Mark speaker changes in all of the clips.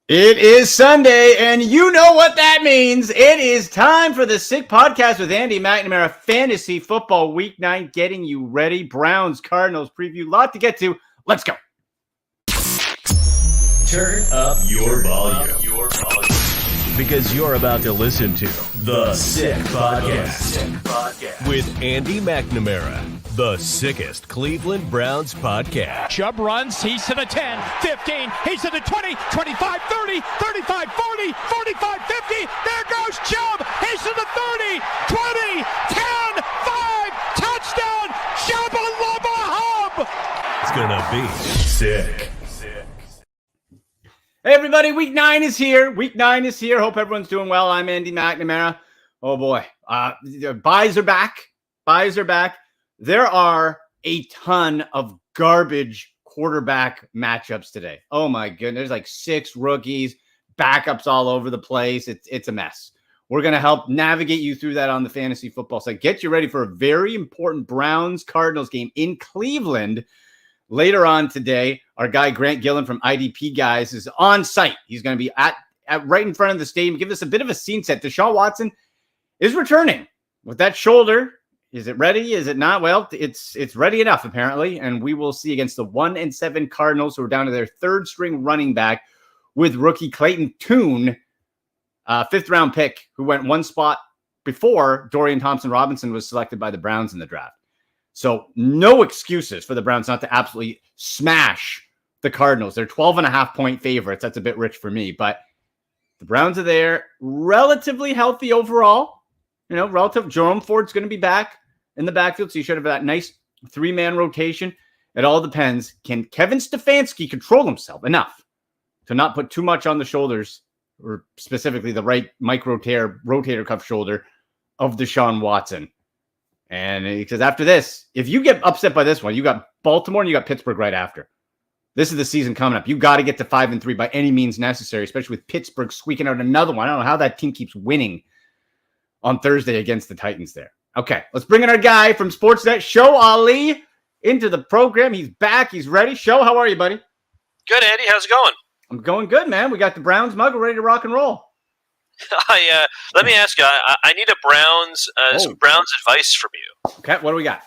Speaker 1: It is Sunday, and you know what that means. It is time for the Sick Podcast with Andy McNamara, Fantasy Football Week 9, getting you ready. Browns, Cardinals preview, lot to get to. Let's go.
Speaker 2: Turn up your volume. Because you're about to listen to The Sick Podcast with Andy McNamara, the sickest Cleveland Browns podcast.
Speaker 3: Chubb runs, he's to the 10, 15, he's to the 20, 25, 30, 35, 40, 45, 50. There goes Chubb, he's to the 30, 20, 10, 5, touchdown, Shabba Lubba Hub.
Speaker 2: It's gonna be sick.
Speaker 1: Hey, everybody, Week 9 is here. Week 9 is here. Hope everyone's doing well. I'm Andy McNamara. Oh, boy. Buys are back. There are a ton of garbage quarterback matchups today. Oh, my goodness. There's like 6 rookies, backups all over the place. It's a mess. We're going to help navigate you through that on the fantasy football side. Get you ready for a very important Browns-Cardinals game in Cleveland. Later on today, our guy Grant Gillilan from IDP Guys is on site. He's going to be at right in front of the stadium. Give us a bit of a scene set. Deshaun Watson is returning with that shoulder. Is it ready? Is it not? Well, it's ready enough, apparently. And we will see against the 1-7 Cardinals, who are down to their third string running back with rookie Clayton Tune, 5th round pick, who went one spot before Dorian Thompson-Robinson was selected by the Browns in the draft. So no excuses for the Browns not to absolutely smash the Cardinals. They're 12.5-point favorites. That's a bit rich for me, but the Browns are there, relatively healthy overall. Jerome Ford's going to be back in the backfield, so you should have that nice 3-man rotation. It all depends. Can Kevin Stefanski control himself enough to not put too much on the shoulders, or specifically the right rotator cuff shoulder of Deshaun Watson? And because after this, if you get upset by this one, you got Baltimore and you got Pittsburgh right after. This is the season coming up. You got to get to 5-3 by any means necessary, especially with Pittsburgh squeaking out another one. I don't know how that team keeps winning on Thursday against the Titans there. Okay, let's bring in our guy from Sportsnet, Shoaib Alli, into the program. He's back. He's ready. Show, how are you, buddy?
Speaker 4: Good, Andy. How's it going?
Speaker 1: I'm going good, man. We got the Browns mug. We're ready to rock and roll.
Speaker 4: Let me ask you. I need some Browns advice from you.
Speaker 1: Okay, what do we got?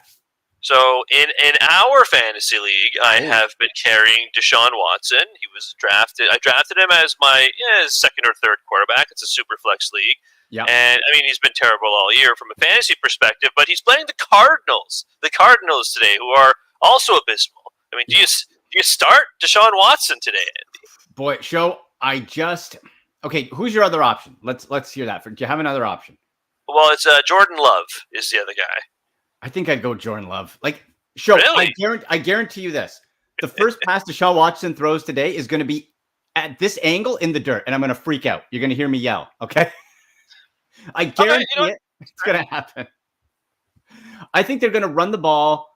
Speaker 4: So in our fantasy league, I have been carrying Deshaun Watson. He was drafted. I drafted him as my second or third quarterback. It's a super flex league.
Speaker 1: Yeah.
Speaker 4: And I mean, he's been terrible all year from a fantasy perspective, but he's playing the Cardinals. The Cardinals today, who are also abysmal. I mean, do you start Deshaun Watson today, Andy?
Speaker 1: Boy, okay, who's your other option? Let's hear that. Do you have another option?
Speaker 4: Well, it's Jordan Love is the other guy.
Speaker 1: I think I'd go Jordan Love. Really? I guarantee you this. The first pass Deshaun Watson throws today is going to be at this angle in the dirt, and I'm going to freak out. You're going to hear me yell, okay? I guarantee it. It's going to happen. I think they're going to run the ball.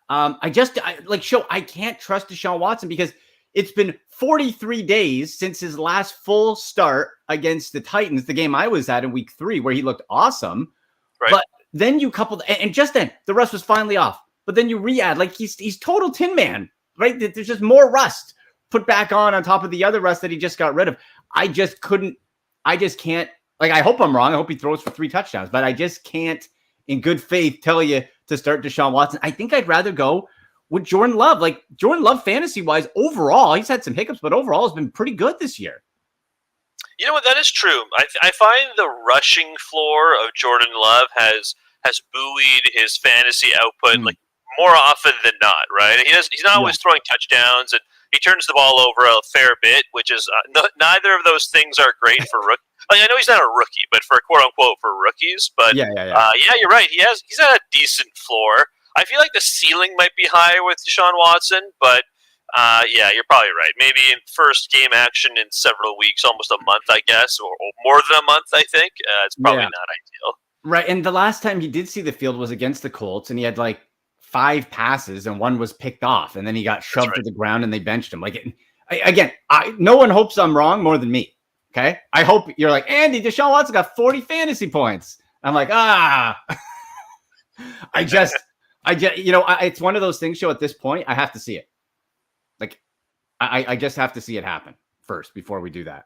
Speaker 1: I can't trust Deshaun Watson because it's been 43 days since his last full start against the Titans, the game I was at in week 3, where he looked awesome.
Speaker 4: Right.
Speaker 1: But then you coupled, and just then the rust was finally off. But then you re-add, he's total Tin Man, right? There's just more rust put back on top of the other rust that he just got rid of. I just can't. I hope I'm wrong. I hope he throws for 3 touchdowns, but I just can't, in good faith, tell you to start Deshaun Watson. I think I'd rather go with Jordan Love. Jordan Love, fantasy-wise, overall, he's had some hiccups, but overall has been pretty good this year.
Speaker 4: You know what? That is true. I find the rushing floor of Jordan Love has buoyed his fantasy output more often than not, right? He's not always throwing touchdowns, and he turns the ball over a fair bit, which is neither of those things are great for rookies. I know he's not a rookie, but for quote unquote for rookies. But
Speaker 1: yeah,
Speaker 4: you're right. He's at a decent floor. I feel like the ceiling might be higher with Deshaun Watson, but you're probably right. Maybe in first game action in several weeks, almost a month, I guess, or more than a month, I think. It's probably not ideal.
Speaker 1: Right, and the last time he did see the field was against the Colts, and he had 5 passes, and one was picked off, and then he got shoved to the ground, and they benched him. No one hopes I'm wrong more than me. Okay, I hope you're like, Andy, Deshaun Watson got 40 fantasy points. I'm like, it's one of those things. Show at this point, I have to see it. I just have to see it happen. first before we do that.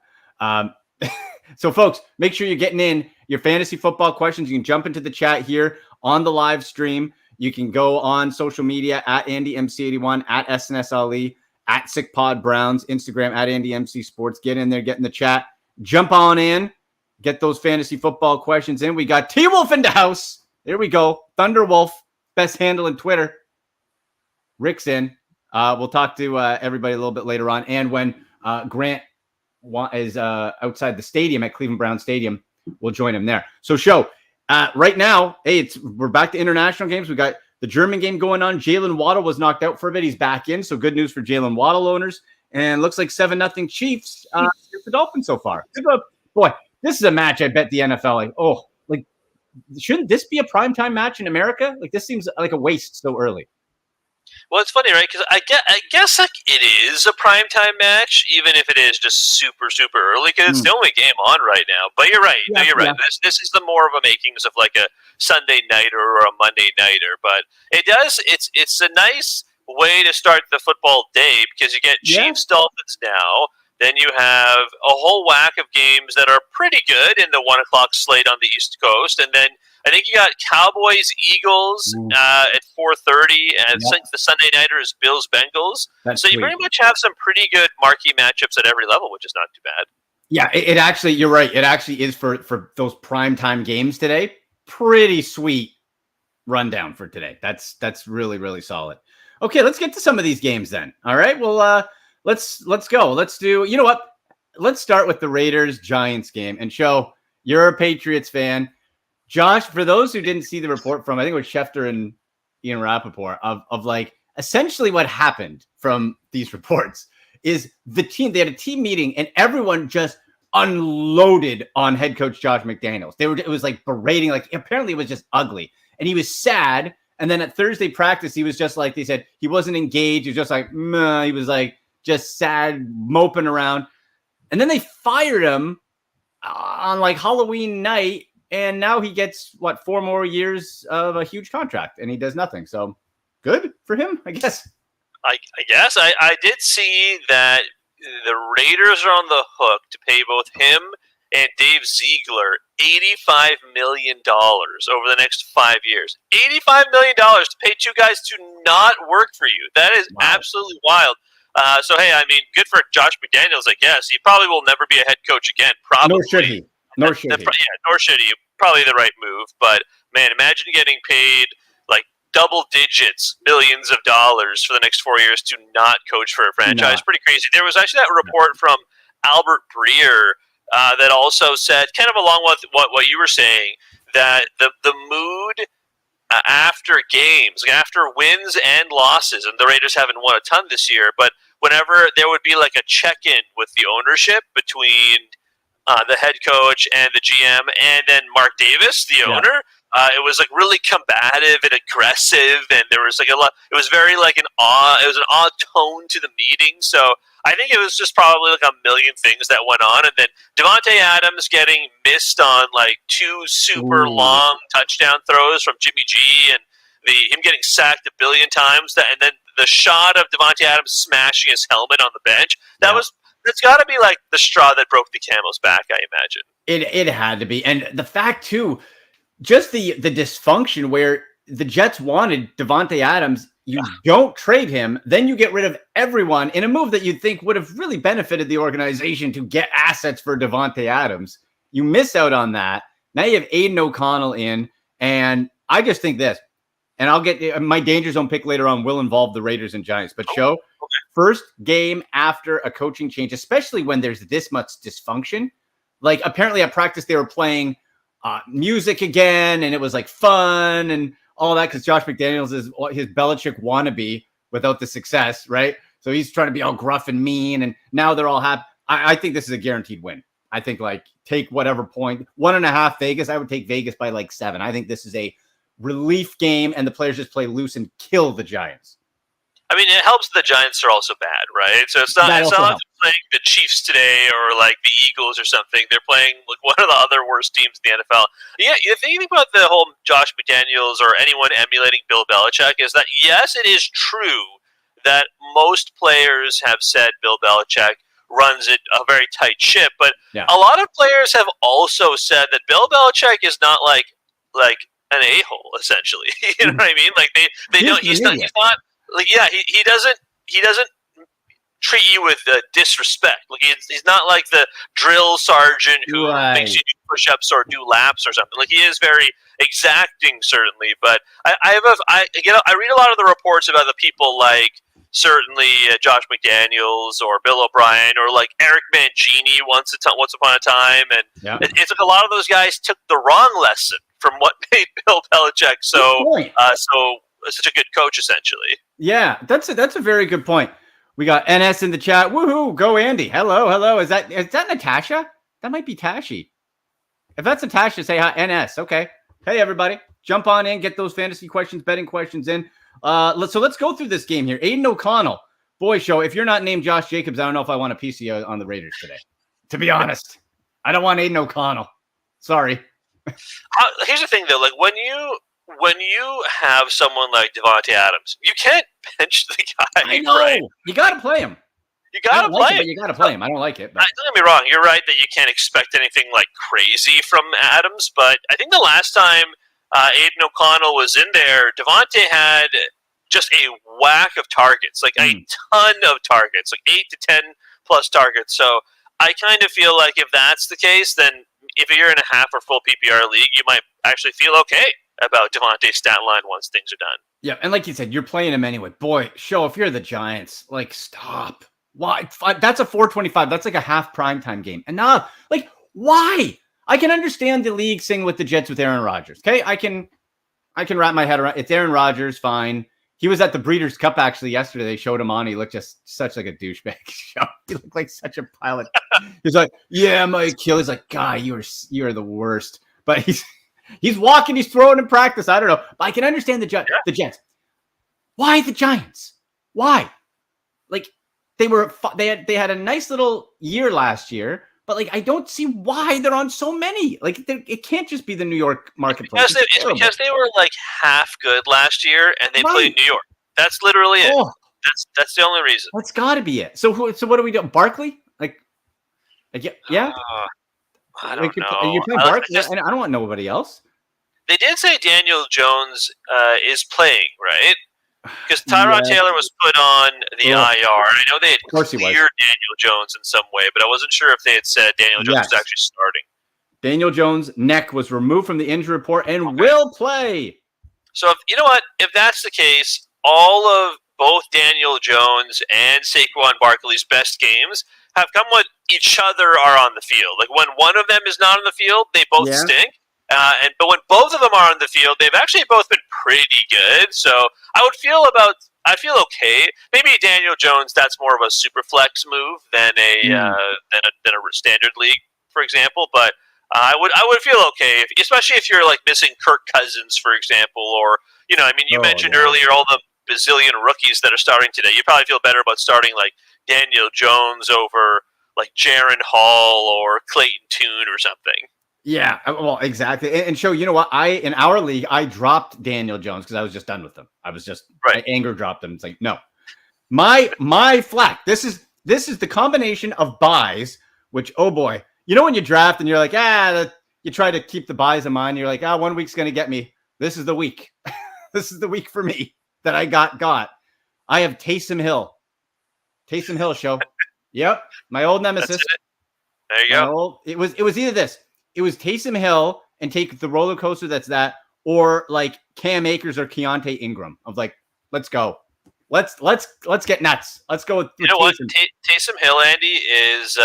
Speaker 1: So, folks, make sure you're getting in your fantasy football questions. You can jump into the chat here on the live stream. You can go on social media at AndyMC81, at SNS Ali, at SickPod Browns, Instagram at AndyMC Sports. Get in there, get in the chat. Jump on in. Get those fantasy football questions in. We got T-Wolf in the house. There we go. Thunderwolf, best handle in Twitter. Rick's in. We'll talk to everybody a little bit later on. And when Grant is outside the stadium at Cleveland Brown Stadium, we'll join him there. So, right now, hey, we're back to international games. We got the German game going on. Jalen Waddle was knocked out for a bit. He's back in. So good news for Jalen Waddle owners. And looks like 7-0 Chiefs against the Dolphins so far. Boy, this is a match I bet the NFL, shouldn't this be a primetime match in America? Like, this seems like a waste so early.
Speaker 4: Well, it's funny, right? Because I guess like it is a primetime match, even if it is just super, super early, because it's the only game on right now. But you're right. Yeah, no, you're right. This is the more of a makings of like a Sunday nighter or a Monday nighter. But it's a nice way to start the football day because you get Chiefs Dolphins now. Then you have a whole whack of games that are pretty good in the 1 o'clock slate on the East Coast. And then I think you got Cowboys, Eagles at 4:30. And I think the Sunday nighter is Bills, Bengals. So you pretty much have some pretty good marquee matchups at every level, which is not too bad.
Speaker 1: Yeah, it actually, you're right. It actually is for those primetime games today. Pretty sweet rundown for today. That's really, really solid. Okay, let's get to some of these games then. All right, well, let's go. Let's do, you know what? Let's start with the Raiders-Giants game. And Show, you're a Patriots fan. Josh, for those who didn't see the report from, I think it was Schefter and Ian Rappaport, of like essentially what happened from these reports is the team, they had a team meeting and everyone just unloaded on head coach Josh McDaniels. It was like berating, like apparently it was just ugly. And he was sad. And then at Thursday practice, he was just like, they said he wasn't engaged. He was just like, meh. He was like just sad, moping around. And then they fired him on like Halloween night. And now he gets, 4 more years of a huge contract, and he does nothing. So good for him, I guess.
Speaker 4: I guess. I did see that the Raiders are on the hook to pay both him and Dave Ziegler $85 million over the next 5 years. $85 million to pay two guys to not work for you. That is absolutely wild. So, hey, I mean, good for Josh McDaniels, I guess. He probably will never be a head coach again, probably.
Speaker 1: Nor should he. Nor should he. Probably the right move. But, man, imagine getting paid like double digits, millions of dollars for the next 4 years to not coach for a franchise. Pretty crazy. There was actually that report from Albert Breer that also said, kind of along with what you were saying, that the mood after games, like after wins and losses, and the Raiders haven't won a ton this year, but whenever there would be like a check-in with the ownership between the head coach and the GM, and then Mark Davis, the owner. It was like really combative and aggressive, and there was like a lot. It was very like it was an odd tone to the meeting. So I think it was just probably like a million things that went on, and then Devontae Adams getting missed on like 2 super long touchdown throws from Jimmy G, and him getting sacked a billion times. And then the shot of Devontae Adams smashing his helmet on the bench. It's got to be like the straw that broke the camel's back, I imagine. It had to be. And the fact, too, just the dysfunction where the Jets wanted Devontae Adams, you don't trade him, then you get rid of everyone in a move that you'd think would have really benefited the organization to get assets for Devontae Adams. You miss out on that. Now you have Aiden O'Connell in, and I just think this, and I'll get my danger zone pick later on will involve the Raiders and Giants, but first game after a coaching change, especially when there's this much dysfunction. Like apparently at practice they were playing music again, and it was like fun and all that because Josh McDaniels is his Belichick wannabe without the success, right? So he's trying to be all gruff and mean, and now they're all happy. I think this is a guaranteed win. I think like take whatever point, 1.5 Vegas. I would take Vegas by like 7. I think this is a relief game, and the players just play loose and kill the Giants.
Speaker 4: I mean, it helps the Giants are also bad, right? So it's not like they're playing the Chiefs today or like the Eagles or something. They're playing like one of the other worst teams in the NFL. Yeah, if you think about the whole Josh McDaniels or anyone emulating Bill Belichick, is that yes, it is true that most players have said Bill Belichick runs it a very tight ship. But a lot of players have also said that Bill Belichick is not like an a-hole, essentially. You know what I mean? Like they don't. He's not like he doesn't treat you with disrespect. Like he's not like the drill sergeant who makes you do push-ups or do laps or something. Like he is very exacting, certainly. But I read a lot of the reports about the people like certainly Josh McDaniels or Bill O'Brien or like Eric Mangini once upon a time, and it's like a lot of those guys took the wrong lesson from what made Bill Belichick such a good coach, essentially. Yeah,
Speaker 1: that's a very good point. We got NS in the chat. Woohoo! Go Andy. Hello. Is that Natasha? That might be Tashi. If that's Natasha, say hi. NS. Okay. Hey everybody, jump on in. Get those fantasy questions, betting questions in. Let's go through this game here. Aiden O'Connell, boy show. If you're not named Josh Jacobs, I don't know if I want a PC on the Raiders today. To be honest, I don't want Aiden O'Connell. Sorry.
Speaker 4: Here's the thing, though. Like when you have someone like Devontae Adams, you can't bench the guy.
Speaker 1: I know.
Speaker 4: Right?
Speaker 1: You got to play him.
Speaker 4: You got to play him.
Speaker 1: But you got to play him. I don't like it. But.
Speaker 4: Don't get me wrong. You're right that you can't expect anything like crazy from Adams. But I think the last time Aiden O'Connell was in there, Devontae had just a whack of targets, like a ton of targets, like 8 to 10 plus targets. So I kind of feel like if that's the case, then if you're in a half or full PPR league, you might actually feel okay about Devontae's stat line once things are done.
Speaker 1: Yeah, and like you said, you're playing him anyway. Boy, if you're the Giants, like stop. Why? That's a 425. That's like a half primetime game. And now, like, why? I can understand the league saying with the Jets with Aaron Rodgers. Okay, I can wrap my head around. It's Aaron Rodgers, fine. He was at the Breeders' Cup actually yesterday. They showed him on. He looked just such like a douchebag. He looked like such a pilot. He's like, yeah, my kill. He's like, God, you are the worst. But he's walking, he's throwing in practice. I don't know. But I can understand the Jets. Why the Giants? Why? Like they had a nice little year last year. But like, I don't see why they're on so many. Like, it can't just be the New York marketplace.
Speaker 4: It's because they were like half good last year, and they played New York. That's literally it. That's the only reason.
Speaker 1: That's got to be it. So what do we do? Barkley? Yeah.
Speaker 4: I don't know.
Speaker 1: You play Barkley, and I don't want nobody else.
Speaker 4: They did say Daniel Jones is playing, right? Because Tyrod Taylor was put on the IR. I know they had cleared Daniel Jones in some way, but I wasn't sure if they had said Daniel Jones was actually starting.
Speaker 1: Daniel Jones' neck was removed from the injury report and will play.
Speaker 4: So, if that's the case, all of both Daniel Jones and Saquon Barkley's best games have come when each other are on the field. Like when one of them is not on the field, they both stink. But when both of them are on the field, they've actually both been pretty good. So I feel okay. Maybe Daniel Jones, that's more of a super flex move than a standard league, for example. But I would feel okay, especially if you're like missing Kirk Cousins, for example, or you mentioned earlier all the bazillion rookies that are starting today. You probably feel better about starting like Daniel Jones over like Jaron Hall or Clayton Tune or something.
Speaker 1: Yeah, well, exactly. And show, you know what? In our league, I dropped Daniel Jones because I was just done with him. I was just I anger dropped him. It's like, no. My flack. This is the combination of buys, which, oh boy. When you draft and you're like, you try to keep the buys in mind. You're like, 1 week's going to get me. This is the week. This is the week for me that I got. I have Taysom Hill. Taysom Hill show. Yep. My old nemesis.
Speaker 4: There you go.
Speaker 1: It was either this. It was Taysom Hill and take the roller coaster that's that, or like Cam Akers or Keontae Ingram of like, let's go. Let's get nuts. Let's go with
Speaker 4: you know what? Taysom Hill, Andy, is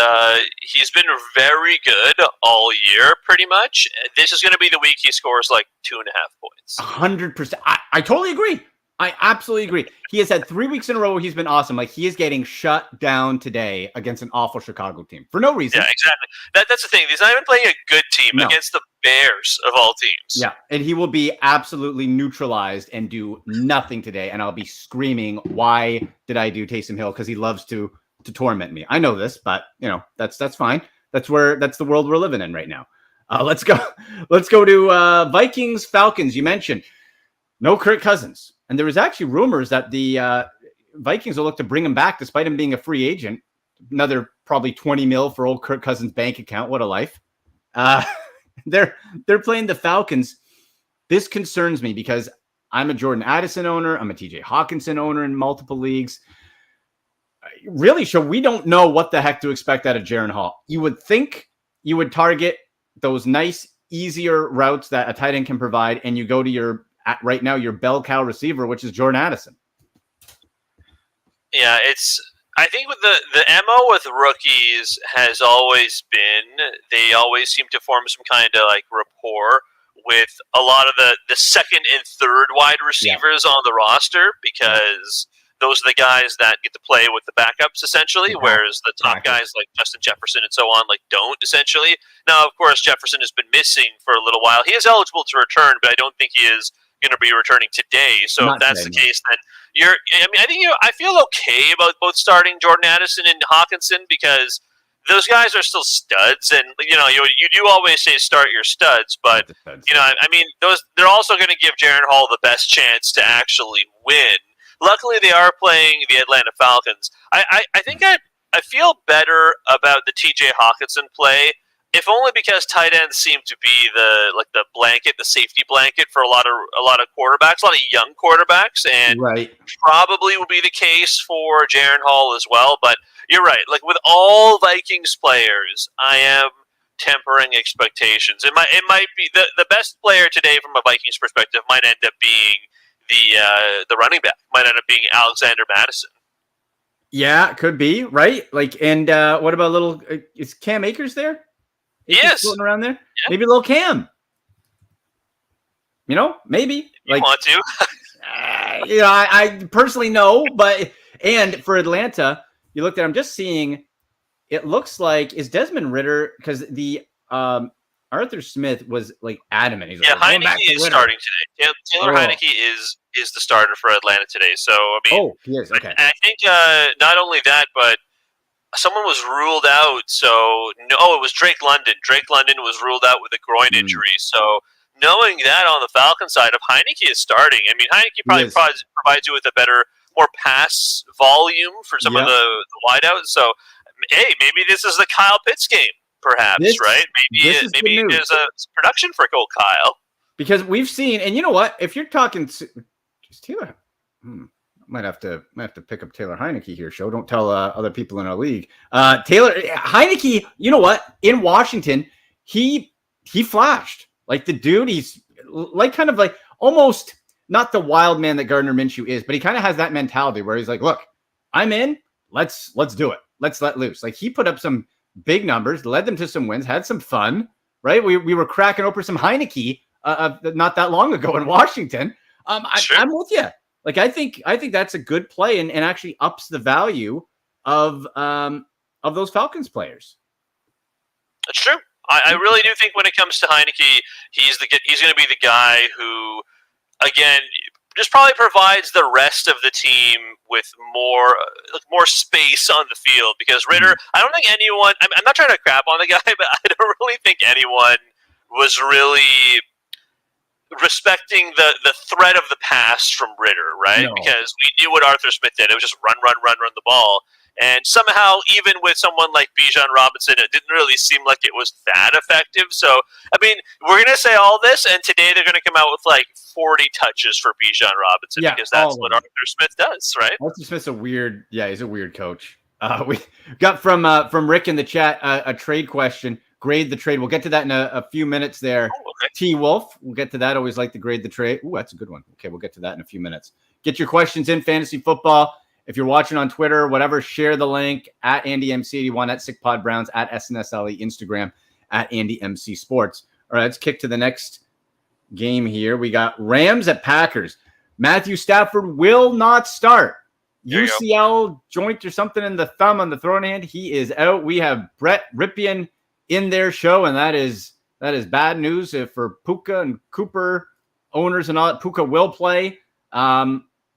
Speaker 4: he's been very good all year, pretty much. This is going to be the week he scores like 2.5 points.
Speaker 1: 100%. I totally agree. I absolutely agree. He has had 3 weeks in a row where he's been awesome. Like he is getting shut down today against an awful Chicago team for no reason.
Speaker 4: Yeah, exactly. That's the thing. He's not even playing a good team against the Bears of all teams.
Speaker 1: Yeah, and he will be absolutely neutralized and do nothing today. And I'll be screaming, "Why did I do Taysom Hill?" Because he loves to torment me. I know this, but that's fine. That's the world we're living in right now. Let's go to Vikings Falcons. You mentioned no Kirk Cousins. And there was actually rumors that the Vikings will look to bring him back despite him being a free agent. Another probably 20 mil for old Kirk Cousins' bank account. What a life. They're playing the Falcons. This concerns me because I'm a Jordan Addison owner. I'm a TJ Hawkinson owner in multiple leagues. Really, so we don't know what the heck to expect out of Jaren Hall. You would think you would target those nice, easier routes that a tight end can provide, and you go to right now your bell cow receiver, which is Jordan Addison.
Speaker 4: Yeah, I think with the MO with rookies has always been they always seem to form some kind of like rapport with a lot of the second and third wide receivers on the roster, because those are the guys that get to play with the backups essentially, whereas the top guys like Justin Jefferson and so on don't essentially. Now, of course, Jefferson has been missing for a little while. He is eligible to return, but I don't think he is going to be returning today. So if that's the case, then I feel okay about both starting Jordan Addison and Hawkinson, because those guys are still studs, and you do always say start your studs, but they're also going to give Jaren Hall the best chance to actually win. Luckily, they are playing the Atlanta Falcons. I think I feel better about the TJ Hawkinson play, if only because tight ends seem to be the blanket, the safety blanket for a lot of quarterbacks, a lot of young quarterbacks, and probably will be the case for Jaren Hall as well. But you're right. Like with all Vikings players, I am tempering expectations. It might be the best player today from a Vikings perspective might end up being the running back, might end up being Alexander Madison. Yeah,
Speaker 1: it could be, right? Like, and what about is Cam Akers there?
Speaker 4: Yes,
Speaker 1: floating around there. Yeah. Maybe a little Cam. Maybe.
Speaker 4: You want to?
Speaker 1: I personally no, and for Atlanta, you looked at. I'm just seeing. It looks like is Desmond Ridder, because the Arthur Smith was like adamant. He's
Speaker 4: Heineke is starting today. Taylor Heineke is the starter for Atlanta today. So
Speaker 1: he is okay.
Speaker 4: I think not only that, but someone was ruled out. It was Drake London. Drake London was ruled out with a groin injury. So knowing that on the Falcon side, if Heineke is starting, Heineke probably provides you with a better, more pass volume for some of the wideouts. So, hey, maybe this is the Kyle Pitts game, perhaps, right? Maybe there's a production for old Kyle.
Speaker 1: Because we've seen, and you know what? If you're talking, just Taylor, might have to pick up Taylor Heineke here. Show, don't tell other people in our league. Taylor Heineke, you know what? In Washington, he flashed like the dude. He's like kind of like almost not the wild man that Gardner Minshew is, but he kind of has that mentality where he's like, "Look, I'm in. Let's do it. Let's let loose." Like he put up some big numbers, led them to some wins, had some fun. Right? We were cracking open some Heineke not that long ago in Washington. I'm with you. Like I think that's a good play and actually ups the value of those Falcons players.
Speaker 4: That's true. I really do think when it comes to Heineke, he's going to be the guy who, again, just probably provides the rest of the team with more space on the field, because Ridder, I don't think anyone. I'm not trying to crap on the guy, but I don't really think anyone was really respecting the threat of the pass from Ridder, right? No. Because we knew what Arthur Smith did. It was just run the ball. And somehow, even with someone like Bijan Robinson, it didn't really seem like it was that effective. So, we're going to say all this, and today they're going to come out with like 40 touches for Bijan Robinson, because that's what Arthur Smith does, right?
Speaker 1: Arthur Smith's he's a weird coach. We got from Rick in the chat a trade question. Grade the trade. We'll get to that in a few minutes there. Oh, okay. T Wolf, we'll get to that. Always like to grade the trade. Ooh, that's a good one. Okay, we'll get to that in a few minutes. Get your questions in fantasy football. If you're watching on Twitter, whatever, share the link at AndyMC81, at SickPod Browns, at SNSLE, Instagram, at AndyMC Sports. All right, let's kick to the next game here. We got Rams at Packers. Matthew Stafford will not start. UCL joint or something in the thumb on the throwing hand. He is out. We have Brett Ripien in their show, and that is bad news for Puka and Cooper owners and all that. Puka will play.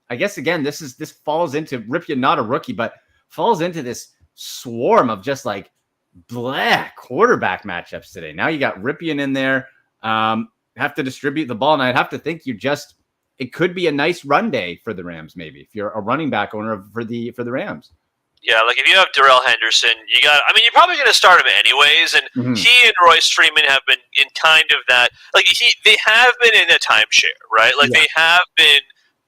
Speaker 1: I guess again, this falls into Ripien, not a rookie, but falls into this swarm of just like black quarterback matchups today. Now you got Ripien in there, have to distribute the ball, and I'd have to think it could be a nice run day for the Rams, maybe if you're a running back owner for the Rams.
Speaker 4: Yeah, like if you have Darrell Henderson, you're probably going to start him anyways, and he and Royce Freeman have been in kind of that, they have been in a timeshare, right? They have been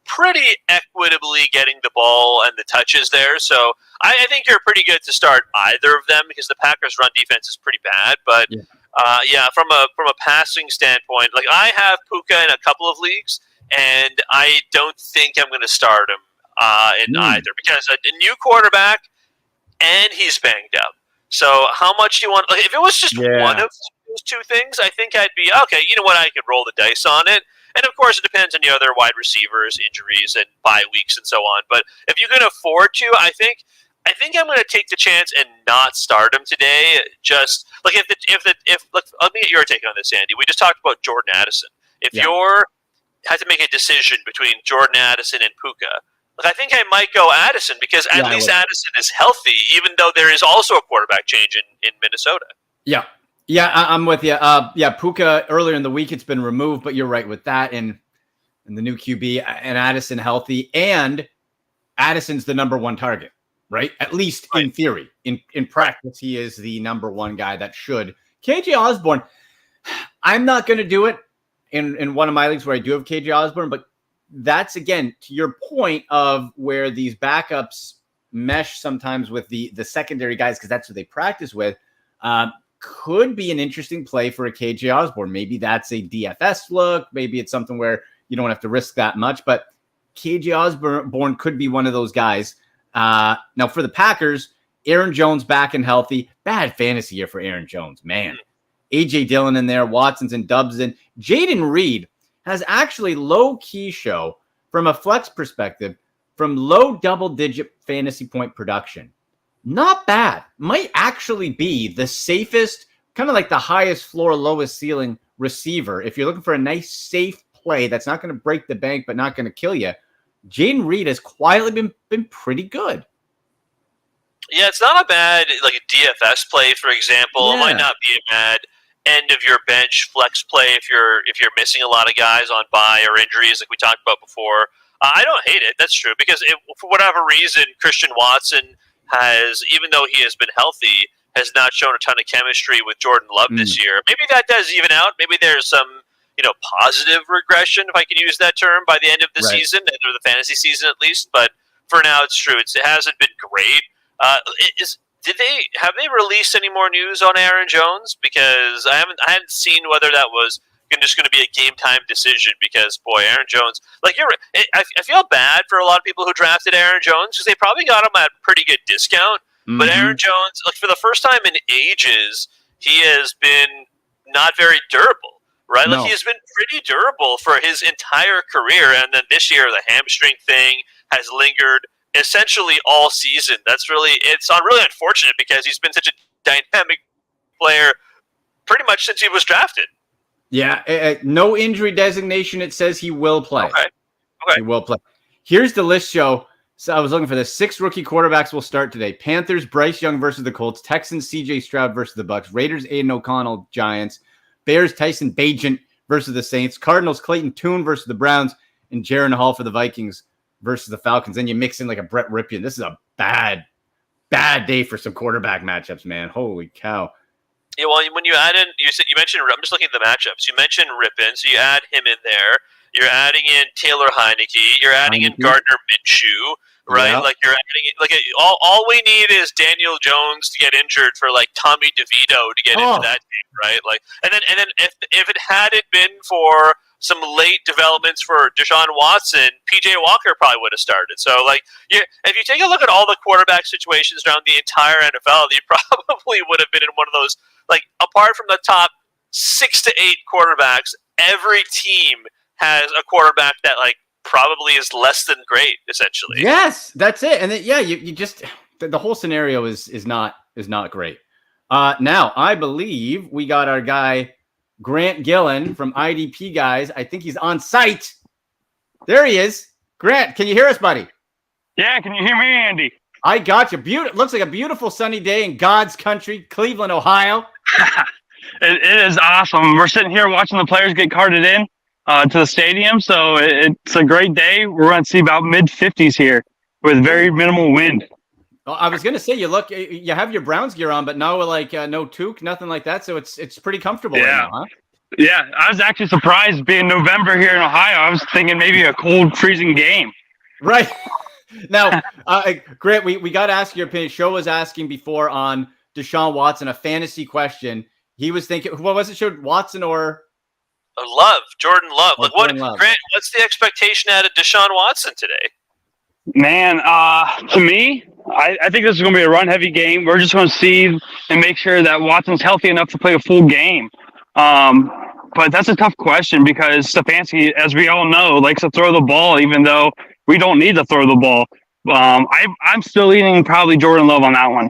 Speaker 4: pretty equitably getting the ball and the touches there, so I think you're pretty good to start either of them because the Packers' run defense is pretty bad, but from a passing standpoint, I have Puka in a couple of leagues, and I don't think I'm going to start him in either because a new quarterback and he's banged up. So how much do you want? If it was just one of those two things, I think I'd be okay. You know what? I could roll the dice on it, and of course it depends on the other wide receivers, injuries, and bye weeks and so on. But if you can afford to, I think I'm going to take the chance and not start him today. Just let me get your take on this, Andy. We just talked about Jordan Addison. If you're had to make a decision between Jordan Addison and Puka, I think I might go Addison because at least Addison is healthy, even though there is also a quarterback change in Minnesota.
Speaker 1: Yeah, I'm with you. Puka earlier in the week it's been removed, but you're right with that, and the new QB and Addison healthy, and Addison's the number one target, right? At least in theory. In practice, he is the number one guy that should. KJ Osborne, I'm not going to do it in one of my leagues where I do have KJ Osborne, but that's, again, to your point of where these backups mesh sometimes with the secondary guys because that's who they practice with, could be an interesting play for a KJ Osborne. Maybe that's a DFS look. Maybe it's something where you don't have to risk that much, but KJ Osborne could be one of those guys. Now, for the Packers, Aaron Jones back and healthy. Bad fantasy year for Aaron Jones, man. A.J. Dillon in there, Watson's and Dubs in. Jaden Reed has actually low-key show, from a flex perspective, from low double-digit fantasy point production. Not bad. Might actually be the safest, kind of like the highest floor, lowest ceiling receiver. If you're looking for a nice, safe play that's not going to break the bank but not going to kill you, Jaden Reed has quietly been pretty good.
Speaker 4: Yeah, it's not a bad a DFS play, for example. It might not be a bad end of your bench flex play if you're missing a lot of guys on bye or injuries like we talked about before. I don't hate it. That's true because for whatever reason, Christian Watson has, even though he has been healthy, has not shown a ton of chemistry with Jordan Love this year. Maybe that does even out. Maybe there's some positive regression, if I can use that term, by the end of the season, or the fantasy season at least. But for now, it's true. It hasn't been great. Have they released any more news on Aaron Jones? Because I hadn't seen whether that was just going to be a game time decision. Because boy, Aaron Jones, I feel bad for a lot of people who drafted Aaron Jones because they probably got him at a pretty good discount. But Aaron Jones, for the first time in ages, he has been not very durable. Right, he has been pretty durable for his entire career, and then this year the hamstring thing has lingered essentially all season. It's really unfortunate because he's been such a dynamic player pretty much since he was drafted.
Speaker 1: Yeah, no injury designation. It says he will play.
Speaker 4: Okay.
Speaker 1: He will play. Here's the list, Joe. So I was looking for this. 6 rookie quarterbacks will start today. Panthers, Bryce Young versus the Colts. Texans, C.J. Stroud versus the Bucs. Raiders, Aiden O'Connell, Giants. Bears, Tyson Bagent versus the Saints. Cardinals, Clayton Tune versus the Browns. And Jaron Hall for the Vikings versus the Falcons. Then you mix in like a Brett Ripien. This is a bad day for some quarterback matchups, man. Holy cow.
Speaker 4: Yeah, well, when you add in, you mentioned, I'm just looking at the matchups. You mentioned Ripien, so you add him in there. You're adding in Taylor Heineke. You're adding in Gardner Minshew, right?
Speaker 1: Yeah.
Speaker 4: You're adding all we need is Daniel Jones to get injured for Tommy DeVito to get into that game, right? And then if it hadn't been for some late developments for Deshaun Watson, PJ Walker probably would have started. So if you take a look at all the quarterback situations around the entire NFL, you probably would have been in one of those. Apart from the top 6 to 8 quarterbacks, every team has a quarterback that probably is less than great, essentially.
Speaker 1: Yes, that's it. And then, you just the whole scenario is not great. Now I believe we got our guy Grant Gillilan from IDP Guys. I think he's on site. There he is. Grant, can you hear us, buddy?
Speaker 5: Yeah, can you hear me, Andy?
Speaker 1: I got you. Looks like a beautiful sunny day in God's country, Cleveland, Ohio.
Speaker 5: It is awesome. We're sitting here watching the players get carted in to the stadium, so it's a great day. We're going to see about mid-50s here with very minimal wind.
Speaker 1: Well, I was gonna say you have your Browns gear on, but no no toque, nothing like that. So it's pretty comfortable right now, huh?
Speaker 5: Yeah, I was actually surprised being November here in Ohio. I was thinking maybe a cold, freezing game.
Speaker 1: Right. Now, Grant, we got to ask your opinion. Show was asking before on Deshaun Watson, a fantasy question. He was thinking, what was it, Show, Watson or
Speaker 4: Jordan Love?
Speaker 1: Like Jordan Love.
Speaker 4: Grant, what's the expectation out of Deshaun Watson today?
Speaker 5: Man, to me, I think this is going to be a run-heavy game. We're just going to see and make sure that Watson's healthy enough to play a full game. But that's a tough question because Stefanski, as we all know, likes to throw the ball, even though we don't need to throw the ball. I'm still leaning probably Jordan Love on that one.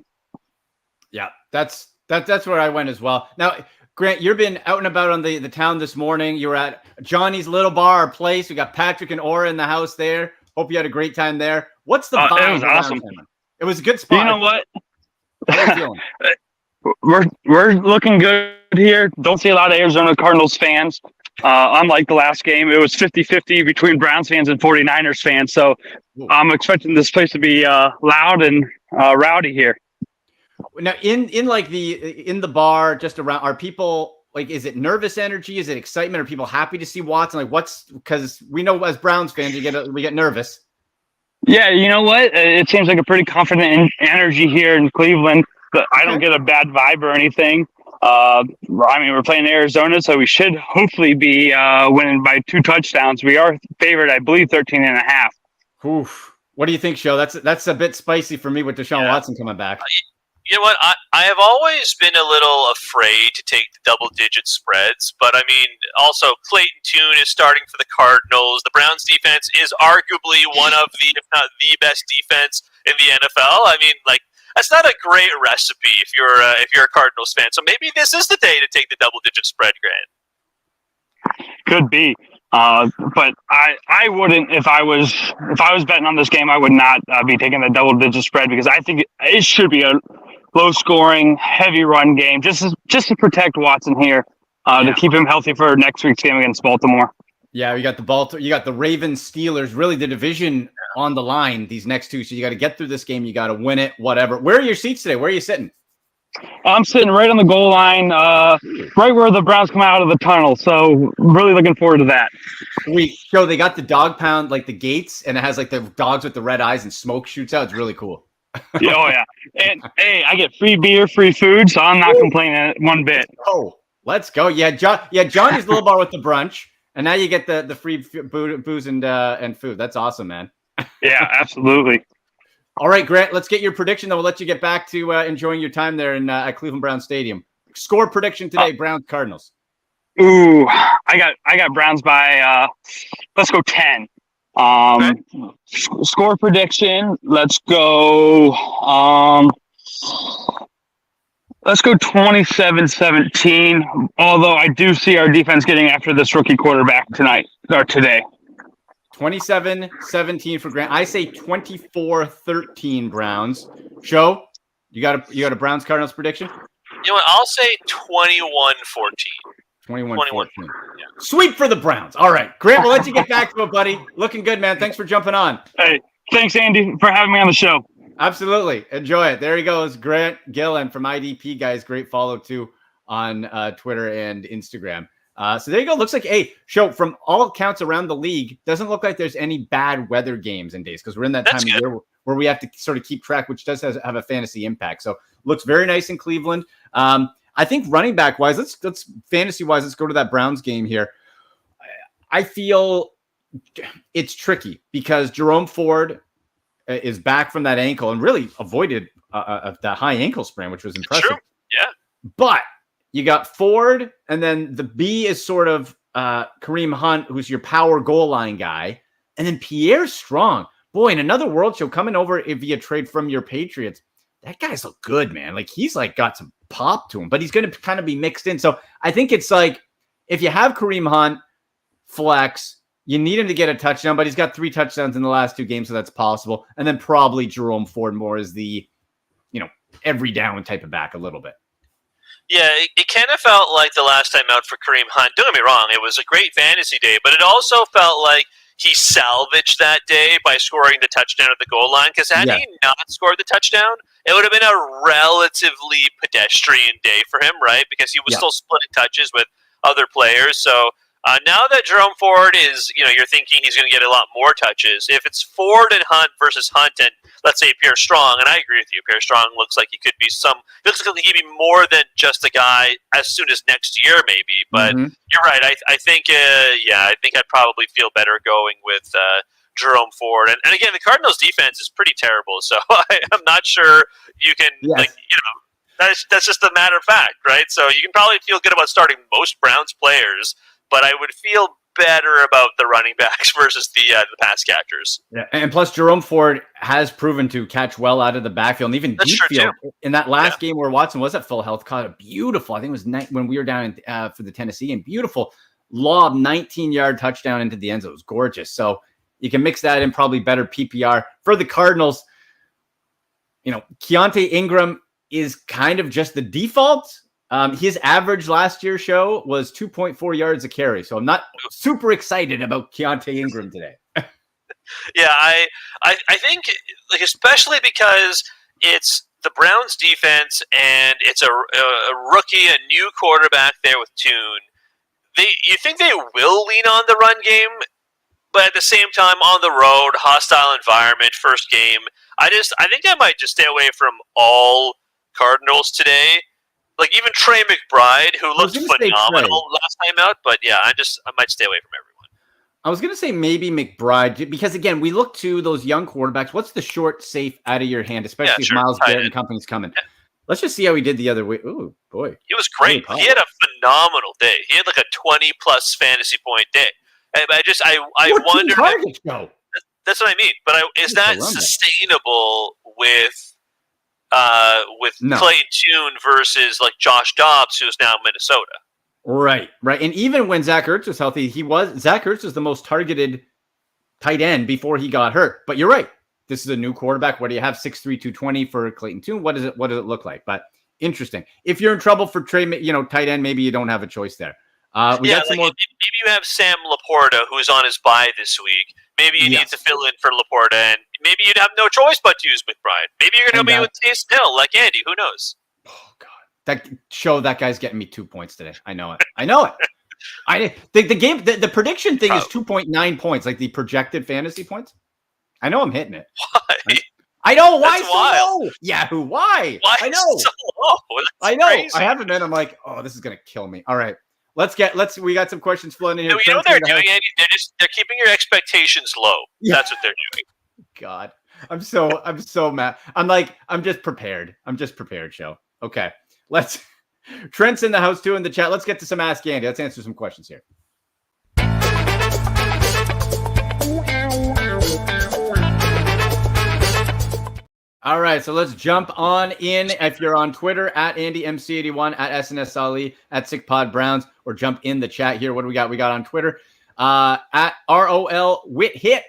Speaker 1: Yeah, that's where I went as well. Now, Grant, you've been out and about on the town this morning. You were at Johnny's Little Bar or Place. We got Patrick and Aura in the house there. Hope you had a great time there. What's the vibe?
Speaker 5: It was awesome.
Speaker 1: It was a good spot.
Speaker 5: You know what?
Speaker 1: How are you
Speaker 5: we're
Speaker 1: feeling?
Speaker 5: looking good here. Don't see a lot of Arizona Cardinals fans. Unlike the last game, it was 50-50 between Browns fans and 49ers fans. So I'm expecting this place to be loud and rowdy here.
Speaker 1: Now, in the bar, just around, are people like? Is it nervous energy? Is it excitement? Are people happy to see Watson? Like, because we know as Browns fans, we get nervous.
Speaker 5: Yeah, you know what? It seems like a pretty confident energy here in Cleveland. But I don't get a bad vibe or anything. I mean, we're playing Arizona, so we should hopefully be winning by 2 touchdowns. We are favored, I believe, 13.5.
Speaker 1: Oof. What do you think, Show? That's a bit spicy for me with Deshaun Watson coming back.
Speaker 4: You know what? I have always been a little afraid to take the double-digit spreads, but I mean, also Clayton Tune is starting for the Cardinals. The Browns defense is arguably one of the, if not the best defense in the NFL. I mean, like, that's not a great recipe if you're a Cardinals fan. So maybe this is the day to take the double-digit spread, Grant.
Speaker 5: Could be. But I wouldn't if I was betting on this game. I would not be taking the double-digit spread because I think it should be a low-scoring, heavy run game just to protect Watson here to keep him healthy for next week's game against Baltimore.
Speaker 1: Yeah, you got the Ravens, Steelers, really the division on the line these next two. So you got to get through this game. You got to win it, whatever. Where are your seats today? Where are you sitting?
Speaker 5: I'm sitting right on the goal line, right where the Browns come out of the tunnel. So really looking forward to that.
Speaker 1: So they got the dog pound, like the gates, and it has like the dogs with the red eyes and smoke shoots out. It's really cool.
Speaker 5: Yeah, oh yeah. And hey, I get free beer, free food, so I'm not complaining one bit.
Speaker 1: Oh, let's go. Yeah, Johnny's Little Bar with the brunch. And now you get the free booze and food. That's awesome, man.
Speaker 5: Yeah, absolutely.
Speaker 1: All right, Grant, let's get your prediction. Then we'll let you get back to enjoying your time there at Cleveland Browns Stadium. Score prediction today, Browns Cardinals.
Speaker 5: Ooh, I got Browns by let's go 10. Score prediction, let's go 27-17, although I do see our defense getting after this rookie quarterback today.
Speaker 1: 27-17 for Grant. I say 24-13 Browns. Show, you got a Browns Cardinals prediction?
Speaker 4: You know what? I'll say 21-14.
Speaker 1: 21-14. Yeah. Sweep for the Browns. All right, Grant, we'll let you get back to it, buddy. Looking good, man. Thanks for jumping on.
Speaker 5: Hey, thanks, Andy, for having me on the show.
Speaker 1: Absolutely. Enjoy it. There he goes. Grant Gillilan from IDP, guys. Great follow, too, on Twitter and Instagram. So there you go. Looks like, Show, from all accounts around the league, doesn't look like there's any bad weather games and days because we're in that time of year where we have to sort of keep track, which does have a fantasy impact. So looks very nice in Cleveland. I think running back wise, let's fantasy wise, let's go to that Browns game here. I feel it's tricky because Jerome Ford is back from that ankle and really avoided that high ankle sprain, which was impressive.
Speaker 4: True. Yeah.
Speaker 1: But you got Ford, and then the B is sort of Kareem Hunt, who's your power goal line guy. And then Pierre Strong. Boy, in another world show coming over via trade from your Patriots. That guy's look good, man. Like he's like got some pop to him, but he's going to kind of be mixed in. So I think it's like if you have Kareem Hunt flex, you need him to get a touchdown, but he's got 3 touchdowns in the last 2 games, so that's possible. And then probably Jerome Ford more as the, every down type of back a little bit.
Speaker 4: Yeah, it kind of felt like the last time out for Kareem Hunt. Don't get me wrong, it was a great fantasy day, but it also felt like he salvaged that day by scoring the touchdown at the goal line. Because had he not scored the touchdown, it would have been a relatively pedestrian day for him, right? Because he was still splitting touches with other players. So now that Jerome Ford is, you're thinking he's going to get a lot more touches. If it's Ford and Hunt versus Hunt and, let's say, Pierre Strong, and I agree with you, Pierre Strong looks like he could be looks like he could be more than just a guy as soon as next year, maybe. But you're right. I think I'd probably feel better going with Jerome Ford. And again, the Cardinals' defense is pretty terrible, so I'm not sure you can, that's just a matter of fact, right? So you can probably feel good about starting most Browns players, but I would feel better about the running backs versus the pass catchers.
Speaker 1: Yeah, and plus Jerome Ford has proven to catch well out of the backfield and even deep field. In that last game where Watson was at full health, caught a beautiful, I think it was when we were down for the Tennessee game, beautiful lob, 19-yard touchdown into the end zone. It was gorgeous. So you can mix that in, probably better PPR. For the Cardinals, Keontae Ingram is kind of just the default. His average last year's show was 2.4 yards a carry. So I'm not super excited about Keontae Ingram today.
Speaker 4: Yeah, I think, especially because it's the Browns defense and it's a rookie, a new quarterback there with Tune. You think they will lean on the run game, but at the same time, on the road, hostile environment, first game. I think I might just stay away from all Cardinals today. Even Trey McBride, who looked phenomenal last time out, but I might stay away from everyone.
Speaker 1: I was going to say maybe McBride, because again, we look to those young quarterbacks. What's the short, safe, out of your hand, especially if Myles Garrett and company's coming? Yeah. Let's just see how he did the other way. Ooh, boy.
Speaker 4: He was great. He had a phenomenal day. He had a 20-plus fantasy point day. I wonder. That's what I mean. But is that sustainable with Clayton Tune versus Josh Dobbs, who's now in Minnesota?
Speaker 1: Right. And even when Zach Ertz was healthy, Zach Ertz was the most targeted tight end before he got hurt. But you're right. This is a new quarterback. What do you have? 6'3", 220 for Clayton Tune. What does it look like? But interesting. If you're in trouble for tight end, maybe you don't have a choice there. Maybe
Speaker 4: you have Sam Laporta, who's on his bye this week. Maybe you need to fill in for Laporta, and maybe you'd have no choice but to use McBride. Maybe you're going to be with Taysom Hill, like Andy. Who knows?
Speaker 1: Oh God, that guy's getting me 2 points today. I know it. The prediction thing is 2.9 points, like the projected fantasy points. I know I'm hitting it.
Speaker 4: Why?
Speaker 1: I know why
Speaker 4: That's
Speaker 1: so
Speaker 4: wild.
Speaker 1: low. Yahoo, why?
Speaker 4: Why
Speaker 1: I know.
Speaker 4: so low? That's
Speaker 1: I know.
Speaker 4: Crazy.
Speaker 1: I haven't been. I'm like, oh, this is gonna kill me. All right. We got some questions flowing in here.
Speaker 4: You know what they're doing, Andy? They're keeping your expectations low. Yeah. That's what they're doing.
Speaker 1: God, I'm so mad. I'm just prepared. Show. Okay. Trent's in the house too in the chat. Let's get to some Ask Andy. Let's answer some questions here. All right, so let's jump on in. If you're on Twitter, at AndyMC81, at SNS Ali, at SickPodBrowns, or jump in the chat here. What do we got? We got on Twitter, at ROL Whithit.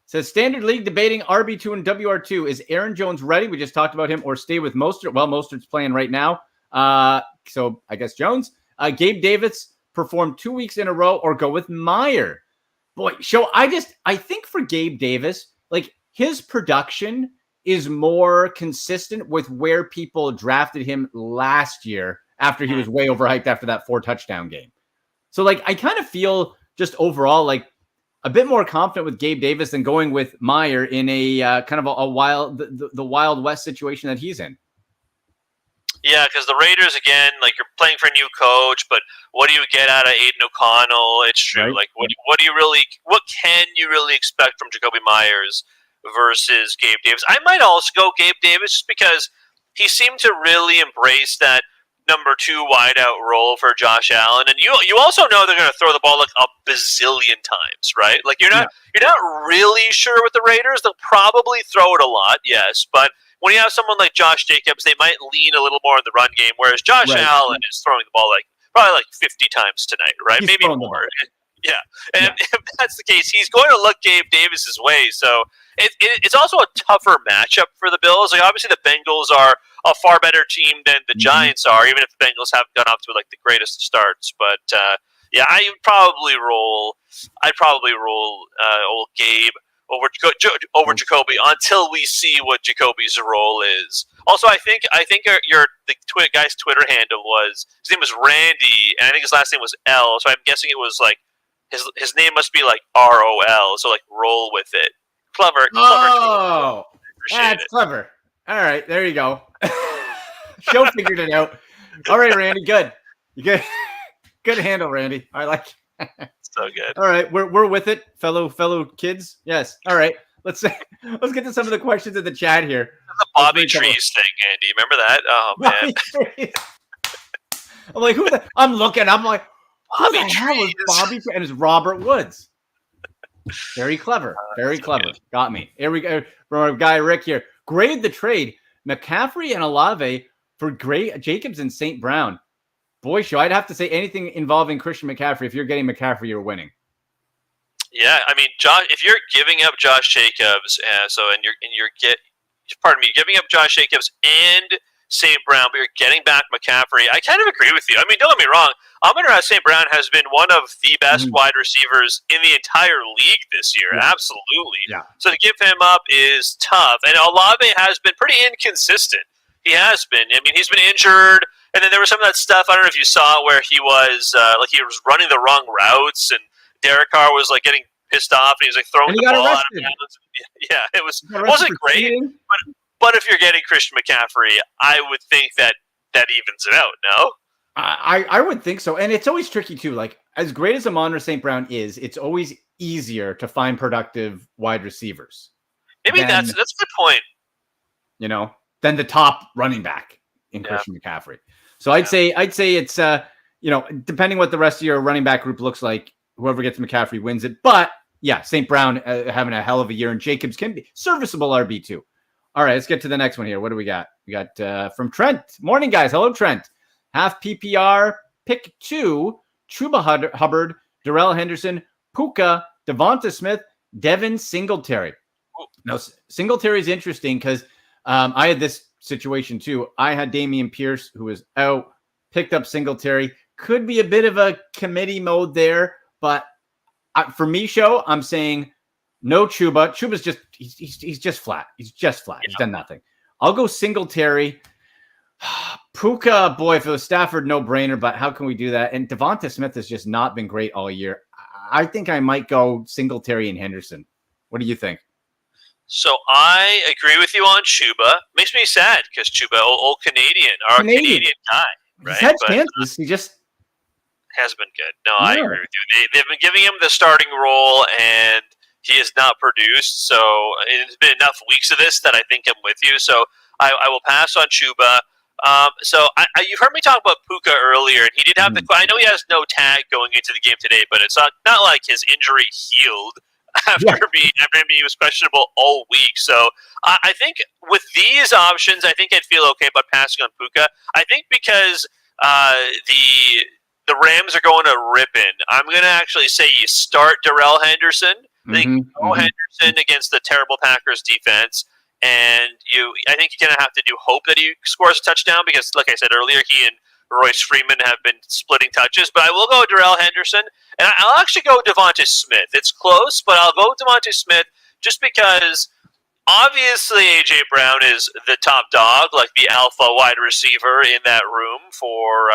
Speaker 1: Says, Standard League debating RB2 and WR2. Is Aaron Jones ready? We just talked about him. Or stay with Mostert? Well, Mostert's playing right now. So I guess Jones. Gabe Davis performed 2 weeks in a row, or go with Meyer. Boy, I think for Gabe Davis, his production is more consistent with where people drafted him last year after he was way overhyped after that 4-touchdown game. So I kind of feel just overall a bit more confident with Gabe Davis than going with Meyer in a kind of a wild, the Wild West situation that he's in.
Speaker 4: Yeah, because the Raiders, again, you're playing for a new coach, but what do you get out of Aiden O'Connell? It's true. Right. What can you really expect from Jacoby Myers versus Gabe Davis? I might also go Gabe Davis just because he seemed to really embrace that number 2 wideout role for Josh Allen, and you also know they're going to throw the ball a bazillion times, right? You're not really sure with the Raiders. They'll probably throw it a lot, yes, but when you have someone like Josh Jacobs, they might lean a little more in the run game, whereas Josh Allen is throwing the ball probably 50 times tonight, right?
Speaker 1: He's
Speaker 4: maybe more. Yeah, and if that's the case, he's going to look Gabe Davis's way. So it's also a tougher matchup for the Bills. Obviously, the Bengals are a far better team than the Giants are, even if the Bengals haven't gone off to the greatest starts. But Yeah, I'd probably roll old Gabe over Jacoby until we see what Jacoby's role is. Also, I think the guy's Twitter handle his name was Randy, and I think his last name was L. So I'm guessing it was like his name must be like ROL. So like roll with it. Clever.
Speaker 1: Oh, that's clever. All right, there you go. Show figured it out. All right, Randy, good. You good? Good handle, Randy. I like.
Speaker 4: So good.
Speaker 1: All right, we're with it, fellow kids. Yes. All right, let's get to some of the questions in the chat here.
Speaker 4: The Bobby Trees thing, Andy. Remember that? Oh man.
Speaker 1: I'm like, who? I'm looking. I'm like, who the hell is Bobby? And it's Robert Woods. Very clever. Very clever. Good. Got me. Here we go. From our guy Rick here. Grade the trade. McCaffrey and Olave for Jacobs and St. Brown. Boy, show I'd have to say anything involving Christian McCaffrey. If you're getting McCaffrey, you're winning.
Speaker 4: Yeah, I mean, if you're giving up Josh Jacobs, giving up Josh Jacobs and St. Brown, but you're getting back McCaffrey. I kind of agree with you. I mean, don't get me wrong. Amon-Ra St. Brown has been one of the best wide receivers in the entire league this year. Yeah. Absolutely. Yeah. So to give him up is tough. And Olave has been pretty inconsistent. He has been. I mean, he's been injured. And then there was some of that stuff, I don't know if you saw, where he was he was running the wrong routes, and Derek Carr was like getting pissed off, and he was like throwing the ball out of bounds. Yeah, it wasn't great. But if you're getting Christian McCaffrey, I would think that evens it out. No,
Speaker 1: I would think so, and it's always tricky too. Like as great as Amon-Ra St. Brown is, it's always easier to find productive wide receivers.
Speaker 4: Maybe that's a good point.
Speaker 1: You know, than the top running back in Christian McCaffrey. So I'd say it's depending what the rest of your running back group looks like, whoever gets McCaffrey wins it. But yeah, St. Brown having a hell of a year, and Jacobs can be serviceable RB2. All right, let's get to the next one here. What do we got? We got from Trent. Morning, guys. Hello, Trent. Half PPR, pick 2, Chuba Hubbard, Darrell Henderson, Puka, Devonta Smith, Devin Singletary. Now, Singletary is interesting because I had this situation too. I had Dameon Pierce, who was out, picked up Singletary. Could be a bit of a committee mode there, but for me, I'm saying no Chuba. Chuba's just he's just flat. He's just flat. Yeah. He's done nothing. I'll go Singletary. Puka, boy, if it was Stafford, no brainer. But how can we do that? And Devonta Smith has just not been great all year. I think I might go Singletary and Henderson. What do you think?
Speaker 4: So I agree with you on Chuba. Makes me sad because Chuba, old Canadian guy, right?
Speaker 1: He's had chances. He just
Speaker 4: has been good. No, I agree with you. They've been giving him the starting role, and he has not produced. So it's been enough weeks of this that I think I'm with you. So I will pass on Chuba. You've heard me talk about Puka earlier, and he did have I know he has no tag going into the game today, but it's not like his injury healed after he was questionable all week. So I think with these options, I think I'd feel okay about passing on Puka. I think because the Rams are going to rip in, I'm going to actually say you start Darrell Henderson. Then go Henderson against the terrible Packers defense. And I think you're going to have to hope that he scores a touchdown because, like I said earlier, he and Royce Freeman have been splitting touches. But I will go Darrell Henderson, and I'll actually go Devonta Smith. It's close, but I'll go Devonta Smith just because obviously A.J. Brown is the top dog, like the alpha wide receiver in that room for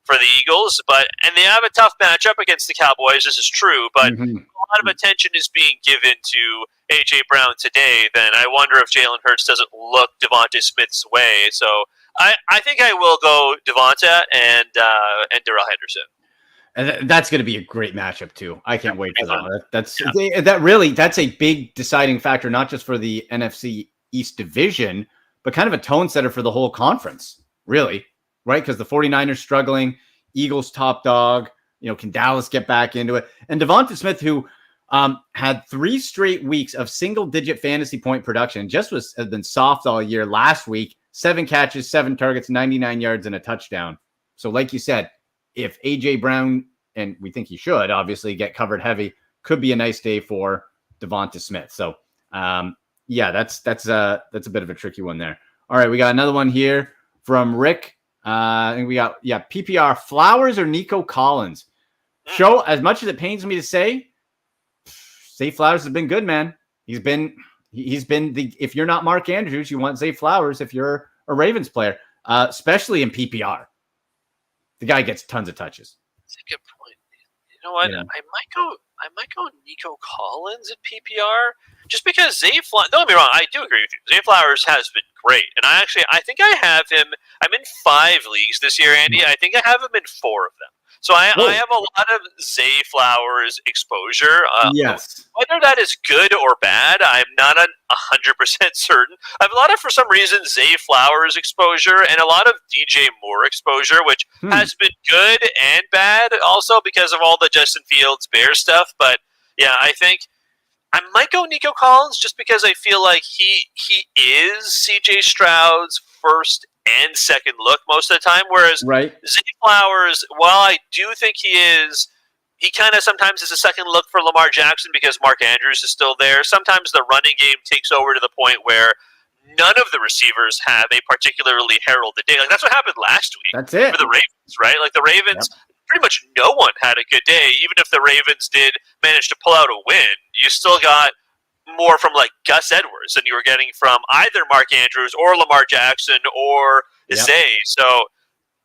Speaker 4: the Eagles. And they have a tough matchup against the Cowboys. This is true, but a lot of attention is being given to A.J. Brown today. Then I wonder if Jalen Hurts doesn't look Devonta Smith's way. So I think I will go Devonta and Darrell Henderson.
Speaker 1: And that's going to be a great matchup too. I can't wait for that. That's a big deciding factor, not just for the NFC East division, but kind of a tone setter for the whole conference, really, right? Because the 49ers struggling, Eagles top dog, can Dallas get back into it? And Devonta Smith, who had 3 straight weeks of single-digit fantasy point production, has been soft all year. Last week, 7 catches, 7 targets, 99 yards, and a touchdown. So like you said, if A.J. Brown, and we think he should, obviously, get covered heavy, could be a nice day for Devonta Smith. So, that's a bit of a tricky one there. All right, we got another one here from Rick. I think we got, PPR, Flowers or Nico Collins? Show, as much as it pains me to say, Zay Flowers has been good, man. He's been the, if you're not Mark Andrews, you want Zay Flowers if you're a Ravens player, especially in PPR. The guy gets tons of touches.
Speaker 4: That's a good point. You know what?
Speaker 1: Yeah.
Speaker 4: I might go Nico Collins at PPR just because Zay Flowers. Don't get me wrong, I do agree with you. Zay Flowers has been great, and I think I have him. I'm in 5 leagues this year, Andy. I think I have him in 4 of them. So I have a lot of Zay Flowers exposure.
Speaker 1: Yes.
Speaker 4: Whether that is good or bad, I'm not 100% certain. I have a lot of, for some reason, Zay Flowers exposure and a lot of DJ Moore exposure, which has been good and bad also because of all the Justin Fields Bear stuff. But yeah, I think I might go Nico Collins just because I feel like he is CJ Stroud's first and second look most of the time, whereas Zay Flowers, while I do think he kind of sometimes is a second look for Lamar Jackson because Mark Andrews is still there. Sometimes the running game takes over to the point where none of the receivers have a particularly heralded day. Like that's what happened last week.
Speaker 1: That's it
Speaker 4: for the Ravens, right? Like the Ravens, pretty much no one had a good day. Even if the Ravens did manage to pull out a win, you still got more from like Gus Edwards than you were getting from either Mark Andrews or Lamar Jackson or Zay. So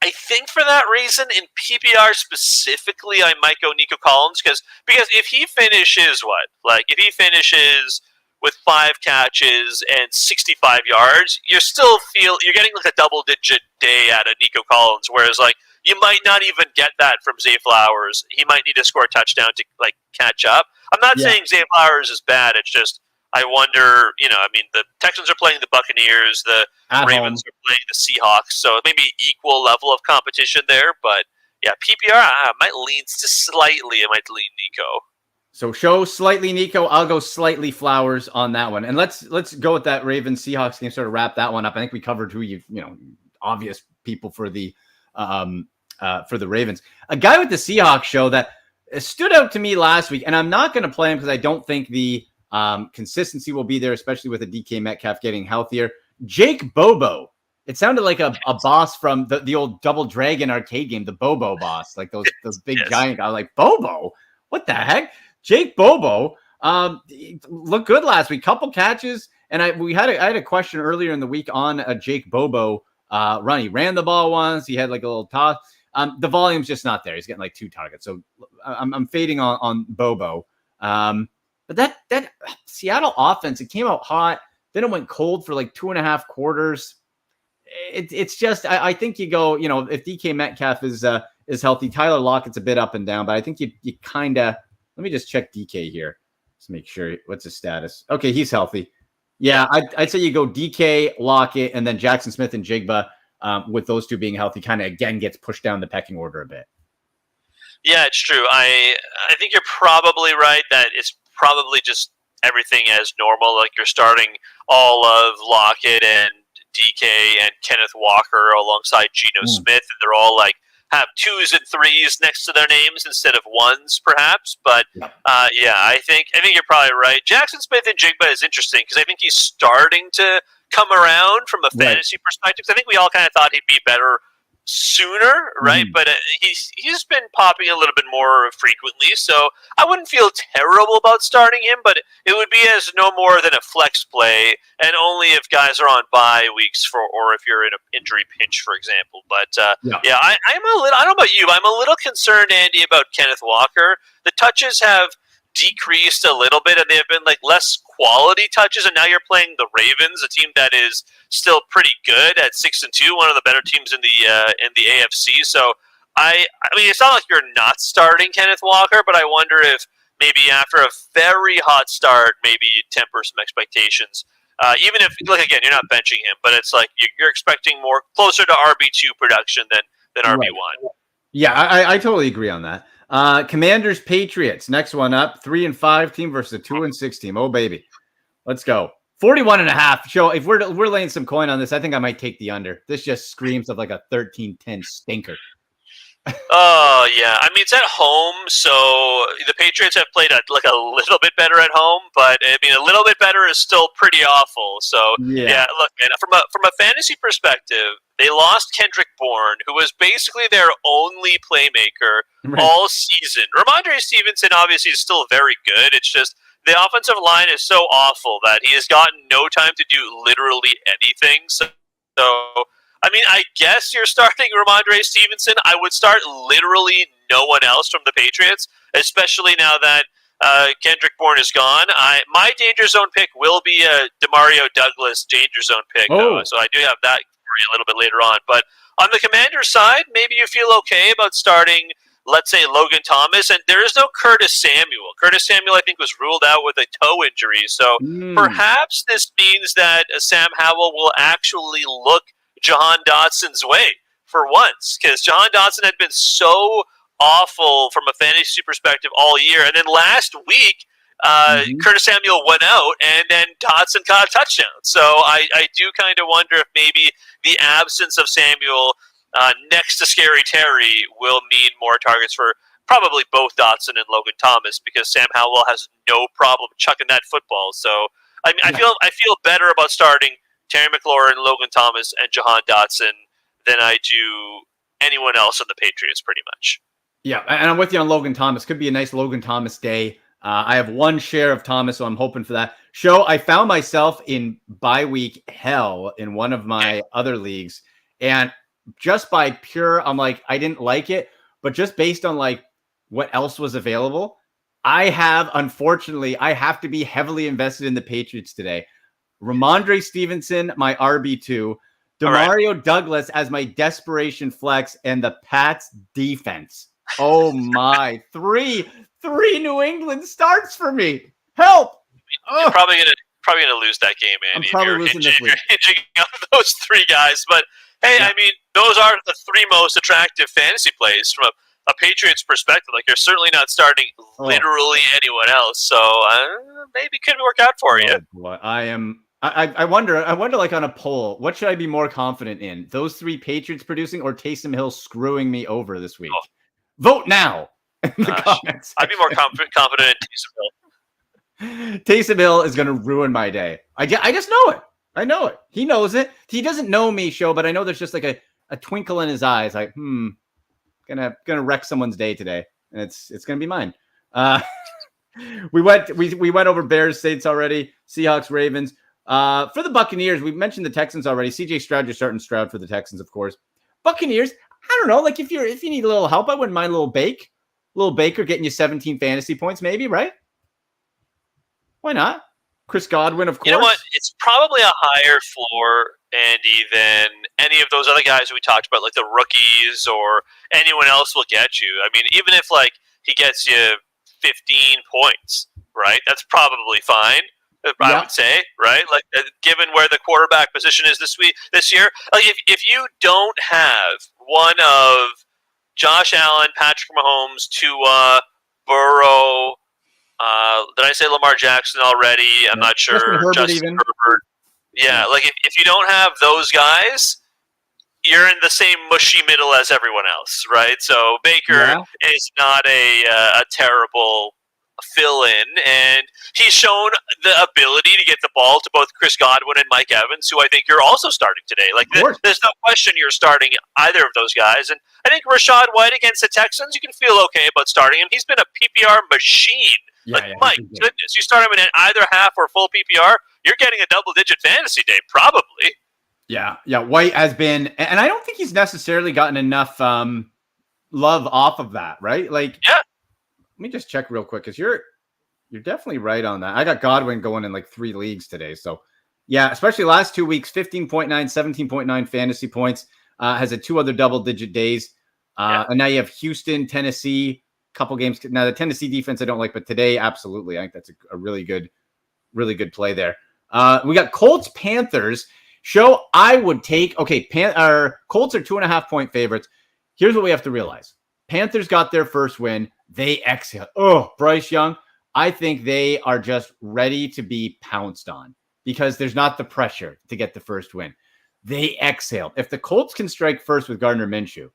Speaker 4: I think for that reason, in PPR specifically, I might go Nico Collins because if he finishes if he finishes with 5 catches and 65 yards, you're getting like a double-digit day out of Nico Collins, whereas like you might not even get that from Zay Flowers. He might need to score a touchdown to like catch up. I'm not saying Zay Flowers is bad. It's just I wonder, the Texans are playing the Buccaneers, the Ravens are playing the Seahawks, so maybe equal level of competition there. But yeah, PPR I might lean just slightly. I might lean Nico.
Speaker 1: So show slightly Nico. I'll go slightly Flowers on that one, and let's go with that Ravens Seahawks game. Sort of wrap that one up. I think we covered who obvious people for the Ravens. A guy with the Seahawks show that stood out to me last week, and I'm not going to play him because I don't think the consistency will be there, especially with a DK Metcalf getting healthier. Jake Bobo. It sounded like a boss from the old Double Dragon arcade game, the Bobo boss, like those big giant guys. Like Bobo, what the heck? Jake Bobo looked good last week. Couple catches, and I had a question earlier in the week on a Jake Bobo run. He ran the ball once. He had like a little toss. The volume's just not there. He's getting like 2 targets, so I'm fading on Bobo. But that Seattle offense, it came out hot, then it went cold for like 2.5 quarters. It's just I think you go, if DK Metcalf is healthy, Tyler Lockett's a bit up and down, but I think you kind of, let me just check DK here. Let's make sure what's his status. Okay, he's healthy. Yeah, I'd say you go DK, Lockett, and then Jackson Smith and Jigba with those 2 being healthy, kind of again gets pushed down the pecking order a bit. Yeah,
Speaker 4: it's true. I think you're probably right that it's probably just everything as normal. Like you're starting all of Lockett and DK and Kenneth Walker alongside Geno Smith, and they're all like have 2s and 3s next to their names instead of 1s, perhaps. But I think you're probably right. Jackson Smith and Jigba is interesting because I think he's starting to come around from a fantasy perspective. I think we all kind of thought he'd be better sooner, right? But he's been popping a little bit more frequently, so I wouldn't feel terrible about starting him, but it would be as no more than a flex play, and only if guys are on bye weeks or if you're in an injury pinch, for example. But I'm a little, I don't know about you, but I'm a little concerned, Andy, about Kenneth Walker. The touches have decreased a little bit, and they have been like less quality touches, and now you're playing the Ravens, a team that is still pretty good at 6-2, one of the better teams in the AFC. So I mean, it's not like you're not starting Kenneth Walker, but I wonder if maybe after a very hot start, maybe you temper some expectations. Even if, look, again, you're not benching him, but it's like you're expecting more closer to RB2 production than RB1.
Speaker 1: Yeah, I totally agree on that. Commanders Patriots, next one up, 3-5 team versus a 2-6 team. Oh baby, let's go. 41.5. Show, if we're laying some coin on this, I think I might take the under. This just screams of like a 13-10 stinker.
Speaker 4: Oh yeah, I mean it's at home, so the Patriots have played a little bit better at home, but I mean a little bit better is still pretty awful. So yeah, look, man, from a fantasy perspective, they lost Kendrick Bourne, who was basically their only playmaker all season. Ramondre Stevenson obviously is still very good. It's just the offensive line is so awful that he has gotten no time to do literally anything. So I mean, I guess you're starting Ramondre Stevenson. I would start literally no one else from the Patriots, especially now that Kendrick Bourne is gone. My danger zone pick will be a Demario Douglas danger zone pick, though, so I do have that for you a little bit later on. But on the Commanders side, maybe you feel okay about starting, let's say, Logan Thomas, and there is no Curtis Samuel. Curtis Samuel, I think, was ruled out with a toe injury, so perhaps this means that Sam Howell will actually look Jahan Dotson's way for once, because Jahan Dotson had been so awful from a fantasy perspective all year, and then last week Curtis Samuel went out and then Dotson caught a touchdown. So I do kind of wonder if maybe the absence of Samuel next to Scary Terry will mean more targets for probably both Dotson and Logan Thomas, because Sam Howell has no problem chucking that football. So I mean, I feel better about starting Terry McLaurin, Logan Thomas, and Jahan Dotson than I do anyone else on the Patriots, pretty much.
Speaker 1: Yeah, and I'm with you on Logan Thomas. Could be a nice Logan Thomas day. I have one share of Thomas, so I'm hoping for that. I found myself in bye week hell in one of my other leagues, and just by pure, I'm like, I didn't like it, but just based on like what else was available, unfortunately, I have to be heavily invested in the Patriots today. Ramondre Stevenson, my RB2, Demario Douglas as my desperation flex, and the Pats defense. Oh my, three New England starts for me. Help!
Speaker 4: You're probably gonna lose that game, Andy.
Speaker 1: I'm probably losing this week.
Speaker 4: You're hinging on those three guys, but hey, I mean, those are the three most attractive fantasy plays from a Patriots perspective. Like, you're certainly not starting literally anyone else, so maybe it could work out for you.
Speaker 1: Boy, I wonder, like on a poll, what should I be more confident in? Those three Patriots producing or Taysom Hill screwing me over this week? Vote now in the comments.
Speaker 4: I'd be more confident in Taysom
Speaker 1: Hill. Taysom Hill is going to ruin my day. I just know it. I know it. He knows it. He doesn't know me, but I know there's just like a twinkle in his eyes. Like, gonna wreck someone's day today, and it's gonna be mine. We went over Bears, Saints already. Seahawks, Ravens. For the Buccaneers, we mentioned the Texans already. CJ Stroud, you're starting Stroud for the Texans, of course. Buccaneers, I don't know. Like, if you need a little help, I wouldn't mind a little Baker getting you 17 fantasy points, maybe, right? Why not? Chris Godwin, of course.
Speaker 4: You know what? It's probably a higher floor, Andy, than any of those other guys we talked about, like the rookies or anyone else will get you. I mean, even if like he gets you 15 points, right? That's probably fine. I would say, right? Like, given where the quarterback position is this year, like if you don't have one of Josh Allen, Patrick Mahomes, Tua, Burrow, did I say Lamar Jackson already? I'm not sure. Justin Herbert. Yeah, like if you don't have those guys, you're in the same mushy middle as everyone else, right? So Baker is not a terrible fill-in, and he's shown the ability to get the ball to both Chris Godwin and Mike Evans, who I think you're also starting today. Like, there's no question you're starting either of those guys, and I think Rachaad White against the Texans, you can feel okay about starting him. He's been a PPR machine. My goodness, you start him in either half or full PPR, you're getting a double-digit fantasy day, probably.
Speaker 1: Yeah, White has been, and I don't think he's necessarily gotten enough love off of that, right? Like, let me just check real quick, because you're definitely right on that. I got Godwin going in like 3 leagues today. So, yeah, especially last 2 weeks, 15.9, 17.9 fantasy points. Has had 2 other double-digit days. And now you have Houston, Tennessee, couple games. Now, the Tennessee defense I don't like, but today, absolutely. I think that's a really good play there. We got Colts, Panthers. I would take, Colts are 2.5-point favorites. Here's what we have to realize. Panthers got their first win. They exhale. Bryce Young. I think they are just ready to be pounced on because there's not the pressure to get the first win. They exhaled. If the Colts can strike first with Gardner Minshew,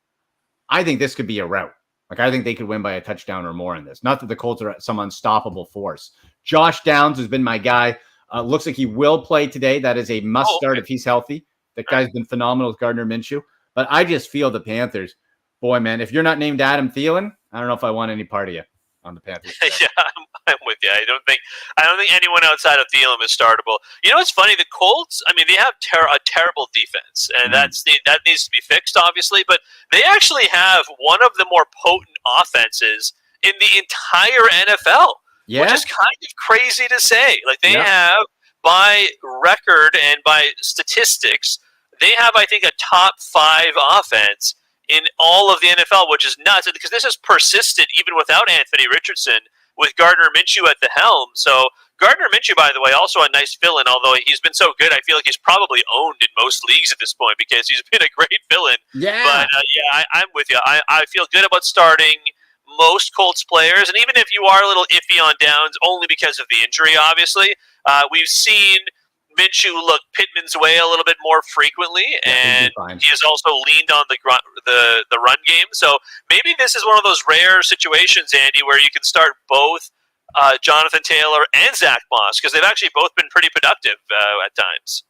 Speaker 1: I think this could be a rout. Like, I think they could win by a touchdown or more in this. Not that the Colts are some unstoppable force. Josh Downs has been my guy. Looks like he will play today. That is a must start if he's healthy. That guy's been phenomenal with Gardner Minshew. But I just feel the Panthers, boy, man, if you're not named Adam Thielen, I don't know if I want any part of you on the Panthers.
Speaker 4: Yeah, I'm with you. I don't think anyone outside of Thielen is startable. You know what's funny? The Colts, I mean, they have a terrible defense, and that needs to be fixed, obviously. But they actually have one of the more potent offenses in the entire NFL, which is kind of crazy to say. Like, they have, by record and by statistics, they have, I think, a top 5 offense in all of the NFL, which is nuts, because this has persisted even without Anthony Richardson, with Gardner Minshew at the helm. So Gardner Minshew, by the way, also a nice fill-in, although he's been so good, I feel like he's probably owned in most leagues at this point because he's been a great fill-in.
Speaker 1: Yeah.
Speaker 4: But, I'm with you. I feel good about starting most Colts players, and even if you are a little iffy on Downs, only because of the injury, obviously, we've seen Minshew look Pittman's way a little bit more frequently, and he has also leaned on the run game. So maybe this is one of those rare situations, Andy, where you can start both Jonathan Taylor and Zach Moss, because they've actually both been pretty productive at times.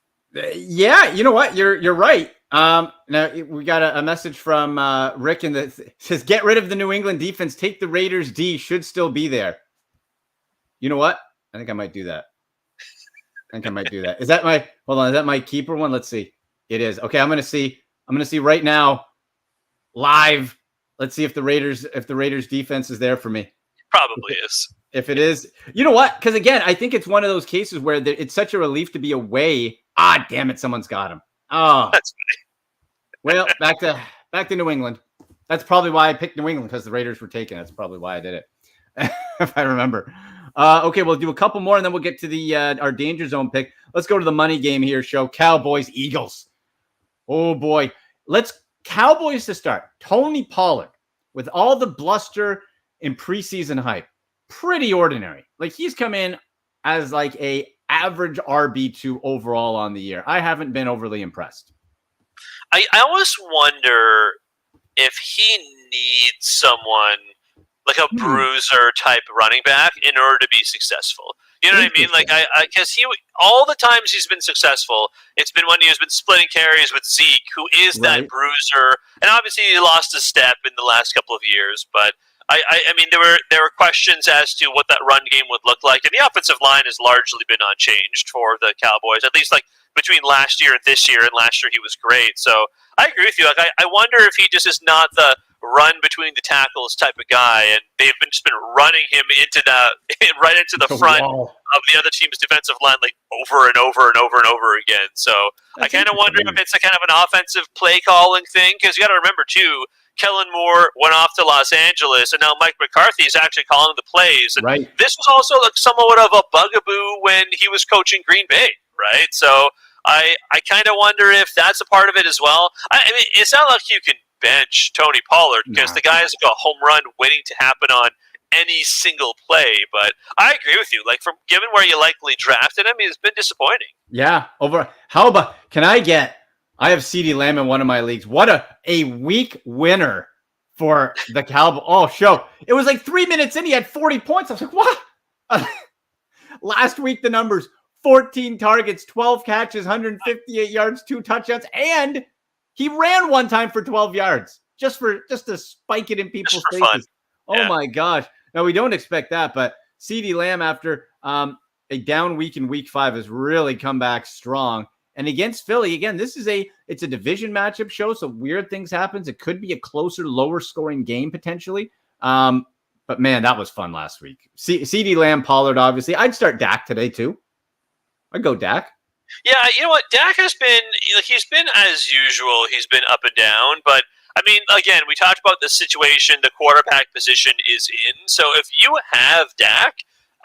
Speaker 1: Yeah, you know what? You're right. Now we got a message from Rick says, "Get rid of the New England defense. Take the Raiders D. Should still be there." You know what? I think I might do that. Is that my keeper one? Let's see. It is. Okay, I'm gonna see right now live. Let's see if the Raiders defense is there for me.
Speaker 4: Probably is.
Speaker 1: If it is, you know what? Because again, I think it's one of those cases where it's such a relief to be away. Ah, damn it, someone's got him. Oh,
Speaker 4: that's funny.
Speaker 1: Well, back to New England. That's probably why I picked New England, because the Raiders were taken. That's probably why I did it, if I remember. Okay, we'll do a couple more, and then we'll get to the our danger zone pick. Let's go to the money game here. Show Cowboys Eagles. Oh boy, Cowboys to start. Tony Pollard, with all the bluster and preseason hype, pretty ordinary. Like, he's come in as like a average RB2 overall on the year. I haven't been overly impressed.
Speaker 4: I always wonder if he needs someone like a bruiser type running back in order to be successful. You know what I mean? Like, because all the times he's been successful, it's been when he has been splitting carries with Zeke, who is that bruiser. And obviously he lost a step in the last couple of years, but I mean, there were questions as to what that run game would look like, and the offensive line has largely been unchanged for the Cowboys, at least like between last year and this year. And last year he was great. So I agree with you. Like, I wonder if he just is not the run between the tackles type of guy, and they've just been running him into right into the front of the other team's defensive line, like over and over and over and over again. So I kind of wonder if it's a kind of an offensive play calling thing, because you got to remember too, Kellen Moore went off to Los Angeles, and now Mike McCarthy is actually calling the plays. And this was also like somewhat of a bugaboo when he was coaching Green Bay, right? So I kind of wonder if that's a part of it as well. I mean, it's not like you can bench Tony Pollard, because the guy has like a home run waiting to happen on any single play. But I agree with you. Like, from given where you likely drafted him, he's been disappointing.
Speaker 1: Yeah. I have CeeDee Lamb in one of my leagues. What a weak winner for the Cowboys. Oh, show. It was like 3 minutes in, he had 40 points. I was like, what? Last week, the numbers: 14 targets, 12 catches, 158 yards, 2 touchdowns, and he ran one time for 12 yards just to spike it in people's faces. Fun. Oh my gosh. Now, we don't expect that, but CeeDee Lamb, after a down week in week 5, has really come back strong. And against Philly, again, it's a division matchup show, so weird things happen. It could be a closer, lower scoring game potentially. But man, that was fun last week. CeeDee Lamb, Pollard, obviously. I'd start Dak today too. I'd go Dak.
Speaker 4: Yeah, you know what? Dak has been, he's been as usual. He's been up and down, but I mean, again, we talked about the situation the quarterback position is in. So if you have Dak,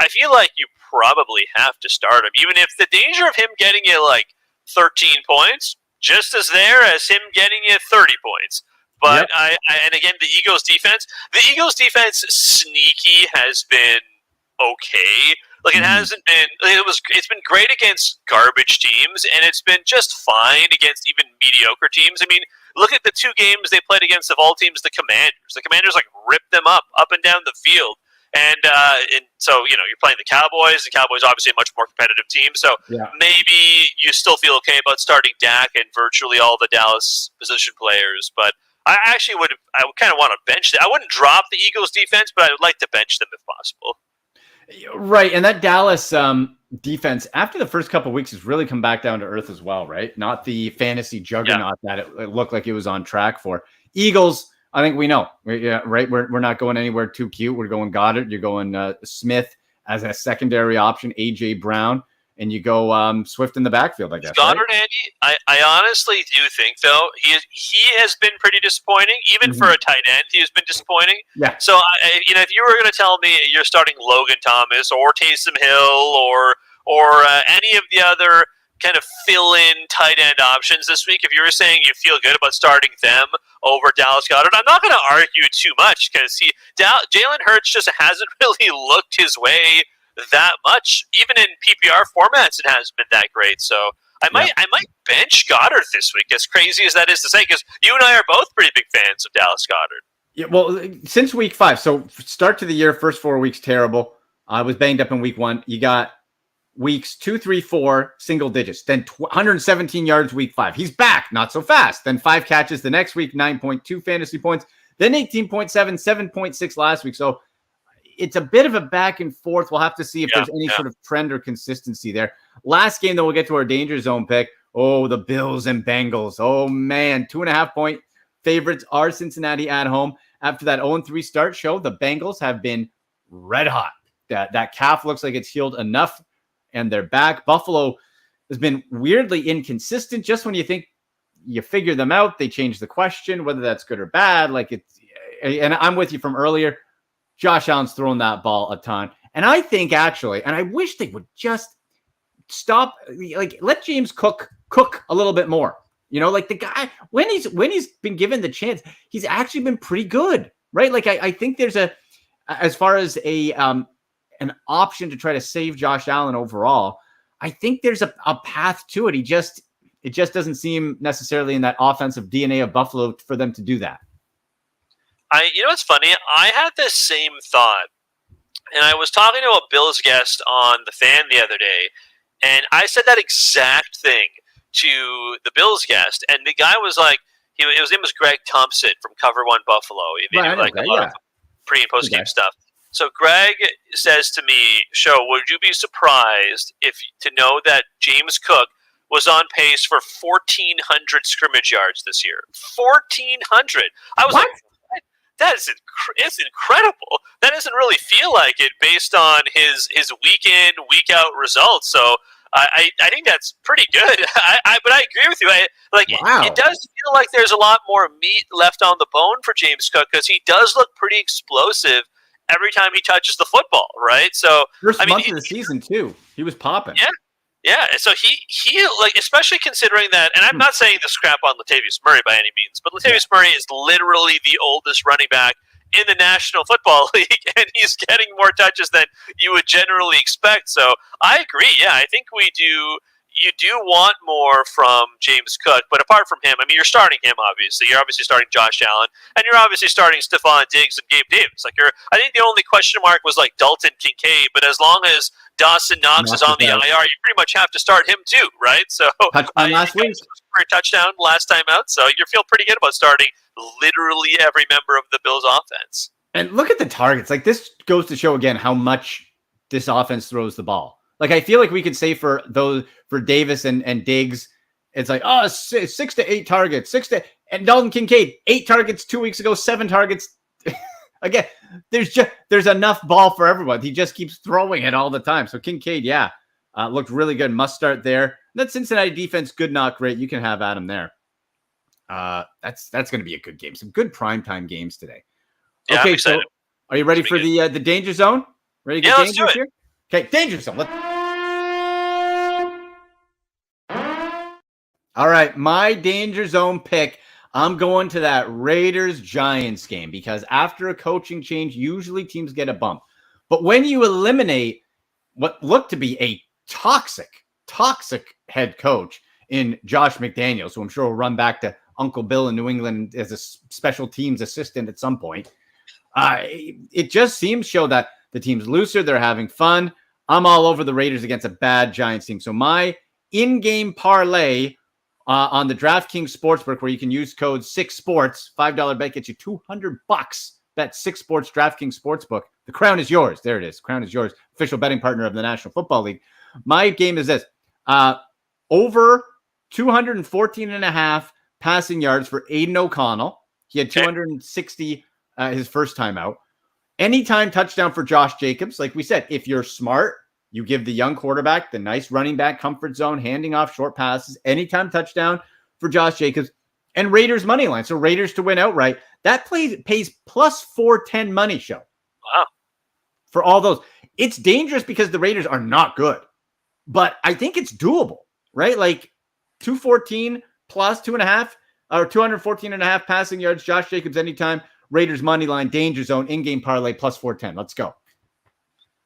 Speaker 4: I feel like you probably have to start him, even if the danger of him getting you like 13 points just as there as him getting you 30 points. But and again, the Eagles defense sneaky has been okay. Like, it hasn't been, it's been great against garbage teams, and it's been just fine against even mediocre teams. I mean, look at the 2 games they played against, of all teams, the Commanders. The Commanders like ripped them up and down the field. And so, you're playing the Cowboys. The Cowboys obviously a much more competitive team. So maybe you still feel okay about starting Dak and virtually all the Dallas position players. But I would kind of want to bench them. I wouldn't drop the Eagles defense, but I would like to bench them if possible.
Speaker 1: Right. And that Dallas defense, after the first couple of weeks, has really come back down to earth as well, right? Not the fantasy juggernaut that it looked like it was on track for. Eagles, I think we know, right? We're not going anywhere too cute. We're going Goddard. You're going Smith as a secondary option, A.J. Brown, and you go Swift in the backfield, I guess.
Speaker 4: Goddard,
Speaker 1: right?
Speaker 4: Andy, I honestly do think, though, he has been pretty disappointing. Even for a tight end, he has been disappointing. Yeah. So, if you were going to tell me you're starting Logan Thomas or Taysom Hill or any of the other kind of fill-in tight end options this week, if you were saying you feel good about starting them over Dallas Goedert, I'm not going to argue too much because Jalen Hurts just hasn't really looked his way that much. Even in PPR formats, it hasn't been that great. So I might bench Goddard this week, as crazy as that is to say, because you and I are both pretty big fans of Dallas Goedert.
Speaker 1: Yeah, well, since week 5, so start to the year, first 4 weeks, terrible. I was banged up in week 1. You got weeks 2, 3, 4, single digits. Then 117 yards week 5. He's back, not so fast. Then 5 catches the next week, 9.2 fantasy points. Then 18.7, 7.6 last week. So it's a bit of a back and forth. We'll have to see if there's any sort of trend or consistency there. Last game, though, we'll get to our danger zone pick. Oh, the Bills and Bengals. Oh, man. 2.5-point favorites are Cincinnati at home. After that 0-3 start show, the Bengals have been red hot. That calf looks like it's healed enough, and they're back. Buffalo has been weirdly inconsistent. Just when you think you figure them out, they change the question, whether that's good or bad. And I'm with you from earlier. Josh Allen's thrown that ball a ton. And I think actually, and I wish they would just stop, let James cook a little bit more. The guy, when he's been given the chance, he's actually been pretty good, right? I think there's as far as an option to try to save Josh Allen overall, I think there's a path to it. It just doesn't seem necessarily in that offensive DNA of Buffalo for them to do that.
Speaker 4: What's funny? I had this same thought, and I was talking to a Bills guest on The Fan the other day, and I said that exact thing to the Bills guest, and the guy was like, his name was Greg Thompson from Cover One Buffalo. He did a lot of pre and post game stuff. So Greg says to me, would you be surprised to know that James Cook was on pace for 1,400 scrimmage yards this year? 1,400. I was like, it's incredible. That doesn't really feel like it based on his week in, week out results. So I think that's pretty good. But I agree with you. It does feel like there's a lot more meat left on the bone for James Cook because he does look pretty explosive every time he touches the football, right? So
Speaker 1: month of the season too, he was popping.
Speaker 4: Yeah. So he especially considering that, and I'm not saying this crap on Latavius Murray by any means, but Latavius Murray is literally the oldest running back in the National Football League, and he's getting more touches than you would generally expect. So I agree. Yeah, I think you do want more from James Cook, but apart from him, you're starting him, obviously. You're obviously starting Josh Allen, and you're obviously starting Stephon Diggs and Gabe Davis. I think the only question mark was Dalton Kincaid, but as long as Dawson Knox is on the IR, you pretty much have to start him too, right? So
Speaker 1: last week
Speaker 4: for a touchdown last time out, so you feel pretty good about starting literally every member of the Bills offense.
Speaker 1: And look at the targets. This goes to show again how much this offense throws the ball. I feel like we could say for Davis and Diggs, it's 6 to 8 targets, and Dalton Kincaid, 8 targets 2 weeks ago, 7 targets. Again, there's enough ball for everyone. He just keeps throwing it all the time. So Kincaid, looked really good. Must start there. That Cincinnati defense, good, not great. You can have Adam there. That's going to be a good game. Some good primetime games today.
Speaker 4: Yeah,
Speaker 1: okay,
Speaker 4: I'm excited.
Speaker 1: So are you ready for the danger zone? Ready to get
Speaker 4: let's do it.
Speaker 1: Here? Okay, danger zone. All right, my danger zone pick. I'm going to that Raiders-Giants game because after a coaching change, usually teams get a bump. But when you eliminate what looked to be a toxic head coach in Josh McDaniels, who I'm sure will run back to Uncle Bill in New England as a special teams assistant at some point. It just seems show that the team's looser. They're having fun. I'm all over the Raiders against a bad Giants team. So my in-game parlay on the DraftKings Sportsbook, where you can use code 6sports, $5 bet gets you $200. Bet 6 Sports DraftKings Sportsbook. The crown is yours. There it is. Crown is yours. Official betting partner of the National Football League. My game is this. Over 214.5 passing yards for Aiden O'Connell. He had 260 his first time out. Anytime touchdown for Josh Jacobs. Like we said, if you're smart, you give the young quarterback the nice running back comfort zone, handing off short passes. Anytime touchdown for Josh Jacobs. And Raiders money line. So Raiders to win outright. That pays plus 410 money show.
Speaker 4: Wow.
Speaker 1: For all those. It's dangerous because the Raiders are not good. But I think it's doable, right? Like 214 plus 2.5 or 214.5 passing yards. Josh Jacobs anytime. Raiders money line, danger zone, in-game parlay plus 410. Let's go.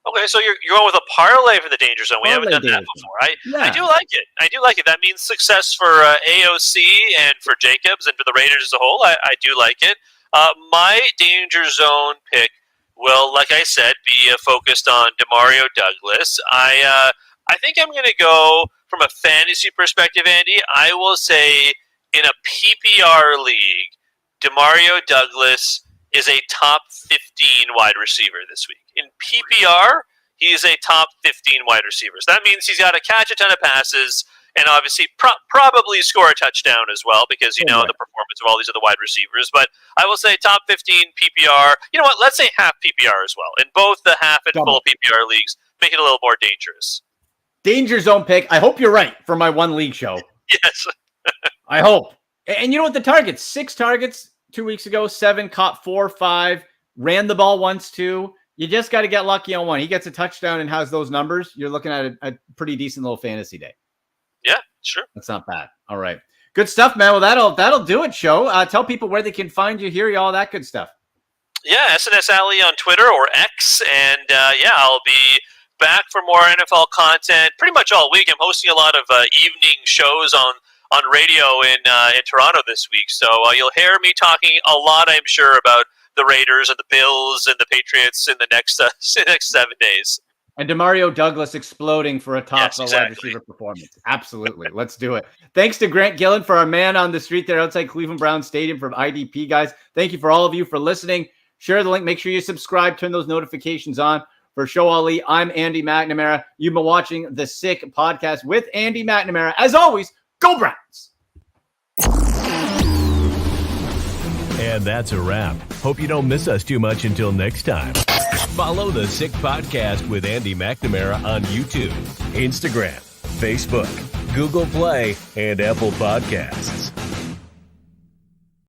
Speaker 4: Okay, so you're going with a parlay for the danger zone. We haven't done that before. I do like it. I do like it. That means success for AOC and for Jacobs and for the Raiders as a whole. I do like it. My danger zone pick will, like I said, be focused on Demario Douglas. I think I'm going to go from a fantasy perspective, Andy. I will say in a PPR league, Demario Douglas is a top 15 wide receiver this week. In PPR, he is a top 15 wide receiver. So that means he's got to catch a ton of passes and obviously probably score a touchdown as well because, you know, the performance of all these other wide receivers. But I will say top 15 PPR. You know what? Let's say half PPR as well. In both the half and full PPR leagues, make it a little more dangerous.
Speaker 1: Danger zone pick. I hope you're right for my one league show.
Speaker 4: Yes.
Speaker 1: I hope. And you know what? The targets, 6 targets 2 weeks ago, 7, caught 4, 5, ran the ball once, 2. You just got to get lucky on one. He gets a touchdown and has those numbers. You're looking at a pretty decent little fantasy day.
Speaker 4: Yeah, sure.
Speaker 1: That's not bad. All right. Good stuff, man. Well, that'll do it, show. Tell people where they can find you, hear you, all that good stuff.
Speaker 4: Yeah, SNS Alli on Twitter or X. And I'll be back for more NFL content pretty much all week. I'm hosting a lot of evening shows on radio in Toronto this week. So you'll hear me talking a lot, I'm sure, about the Raiders and the Bills and the Patriots in the next 7 days.
Speaker 1: And Demario Douglas exploding for a top wide receiver performance. Absolutely. Let's do it. Thanks to Grant Gillilan for our man on the street there outside Cleveland Browns Stadium from IDP, guys. Thank you for all of you for listening. Share the link. Make sure you subscribe. Turn those notifications on. For Shoaib Alli, I'm Andy McNamara. You've been watching The Sick Podcast with Andy McNamara. As always, go Browns!
Speaker 2: And that's a wrap. Hope you don't miss us too much until next time. Follow The Sick Podcast with Andy McNamara on YouTube, Instagram, Facebook, Google Play, and Apple Podcasts.